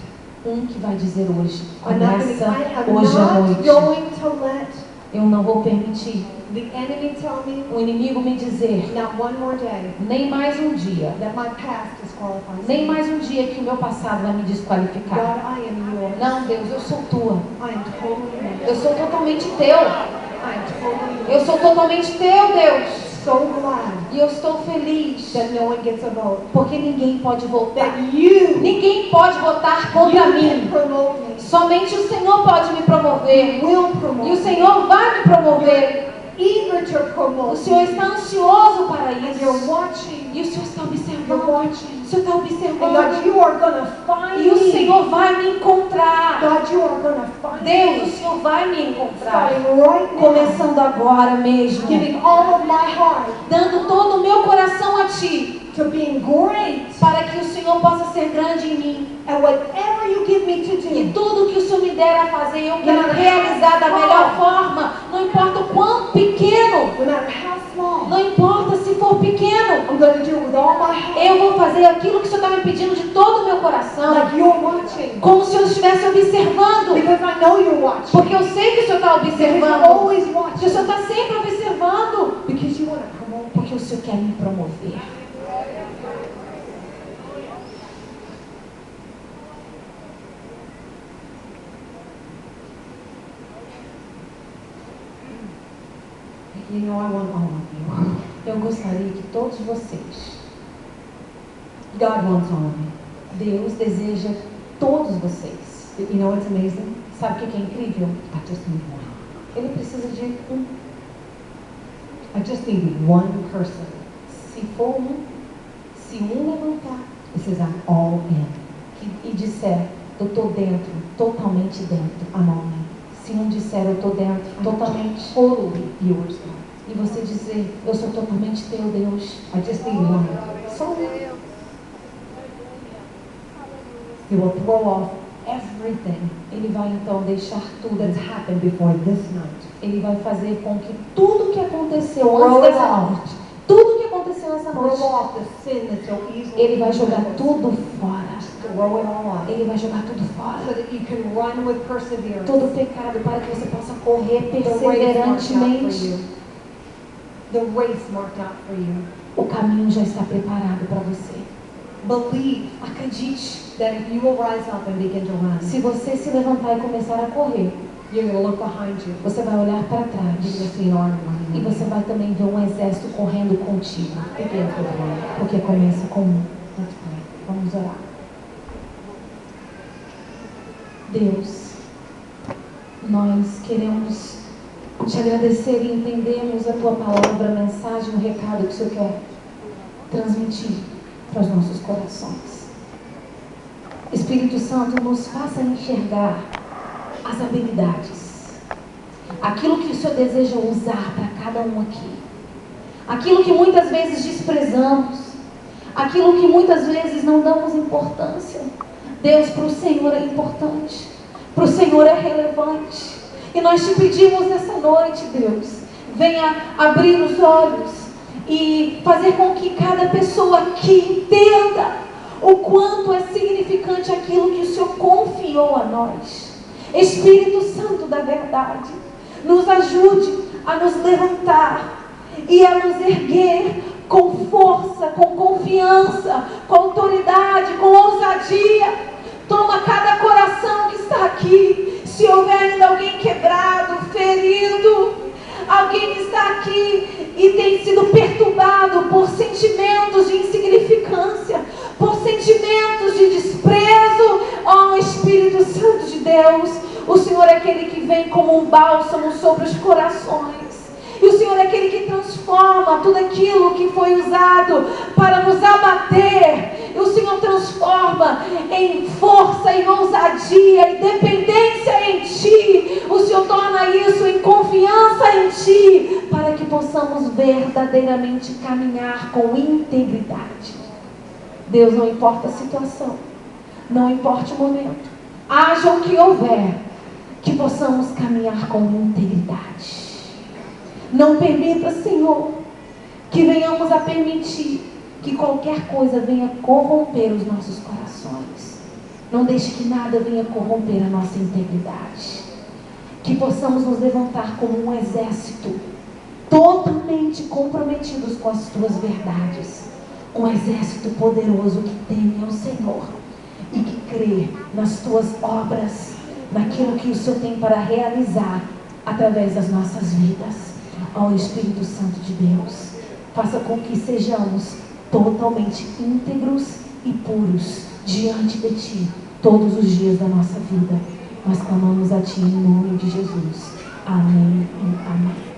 um que vai dizer hoje. I'm not Começa I'm hoje à not noite. going to let Eu não vou permitir the enemy tell me o inimigo me dizer not one more day nem mais um dia, that my past disqualifies nem me. mais um dia que o meu passado vai me desqualificar. God, I am yours. Não, Deus, eu sou tua. I am totally yours. Eu sou totalmente teu. I am totally yours. Eu sou totalmente teu, Deus. So glad E eu estou feliz that no one gets a vote. porque ninguém pode voltar. That you Ninguém pode votar contra can mim. promote me. Somente o Senhor pode me promover. Will promote E o Senhor vai me promover. eager to O promote. Senhor está ansioso para And you're isso. watching. E o Senhor está You're observando. watching. O Senhor está And observando. God, you are going to find E o me. Senhor vai me encontrar. God, you are going to find Deus, o me. Senhor vai me encontrar. Starting right now. Começando agora mesmo. Giving all of my heart Dando todo o meu coração a Ti. to being great Para que o Senhor possa ser grande em mim. at whatever you give me to E do. tudo que o Senhor me der a fazer, eu quero realizar da melhor forma. Não importa o quão pequeno. No matter how small. Não importa se for pequeno. I'm going to do it with all my heart. Eu vou fazer aquilo que o Senhor está me pedindo de todo o meu coração. Like you're watching. Como se eu estivesse observando. Because I know you're watching. Porque eu sei que o Senhor está Because you're observando. always Que o watching. Senhor está sempre observando. Because you want to promote. Porque o Senhor quer me promover. You know I want all of you. Eu gostaria que todos vocês, God wants all of you. Deus deseja todos vocês. You know what's amazing? Sabe o que é incrível? I just need one. Ele precisa de um. I just need one person. Se for um, se um levantar It says I'm all in. e disser, eu estou dentro, totalmente dentro. I'm all in. Se um disser, eu estou dentro, totalmente. Totally yours, God. E você dizer, eu sou totalmente teu, Deus. I just need one. Só um. He will throw off everything Ele vai então deixar tudo. that's happened before this night. Ele vai fazer com que tudo que aconteceu Throw antes it dessa off. noite, tudo que aconteceu essa Throw noite, off the sin that's so easily Ele vai jogar beset us. tudo fora. Throw it all off. Ele vai jogar tudo fora. So that you can run with perseverance. Todo pecado para que você possa correr The race marked out for perseverantemente. you. The race marked out for you. O caminho já está preparado para você. Believe Acredite. that if you will rise up and begin to run, Se você se levantar e começar a correr, you're going to look behind you. você vai olhar para You're trás. going to see an army E running. você vai também ver um exército correndo contigo. Begins with one. Porque começa com um. Let's pray. Vamos orar. Deus, nós queremos te agradecer e entendemos a tua palavra, a mensagem, o recado que o Senhor quer transmitir para os nossos corações. Espírito Santo, nos faça enxergar as habilidades, aquilo que o Senhor deseja usar para cada um aqui, aquilo que muitas vezes desprezamos, aquilo que muitas vezes não damos importância. Deus, para o Senhor é importante, para o Senhor é relevante, e nós te pedimos nessa noite, Deus, venha abrir os olhos e fazer com que cada pessoa aqui entenda o quanto é significante aquilo que o Senhor confiou a nós. Espírito Santo da verdade, nos ajude a nos levantar e a nos erguer com força, com confiança, com autoridade, com ousadia. Toma cada coração que está aqui. Se houver ainda alguém quebrado, ferido, alguém que está aqui e tem sido perturbado por sentimentos de insignificância, por sentimentos de desprezo, ó Espírito Santo de Deus, o Senhor é aquele que vem como um bálsamo sobre os corações. E o Senhor é aquele que transforma tudo aquilo que foi usado para nos abater. E o Senhor transforma em força, em ousadia, em dependência em Ti. O Senhor torna isso em confiança em Ti, para que possamos verdadeiramente caminhar com integridade. Deus, não importa a situação, não importa o momento, haja o que houver, que possamos caminhar com integridade. Não permita, Senhor, que venhamos a permitir que qualquer coisa venha corromper os nossos corações. Não deixe que nada venha corromper a nossa integridade. Que possamos nos levantar como um exército, totalmente comprometidos com as Tuas verdades. Um exército poderoso que teme ao Senhor e que crê nas Tuas obras, naquilo que o Senhor tem para realizar através das nossas vidas. Ó Espírito Santo de Deus, faça com que sejamos totalmente íntegros e puros diante de Ti todos os dias da nossa vida. Nós clamamos a Ti em nome de Jesus. Amém e amém.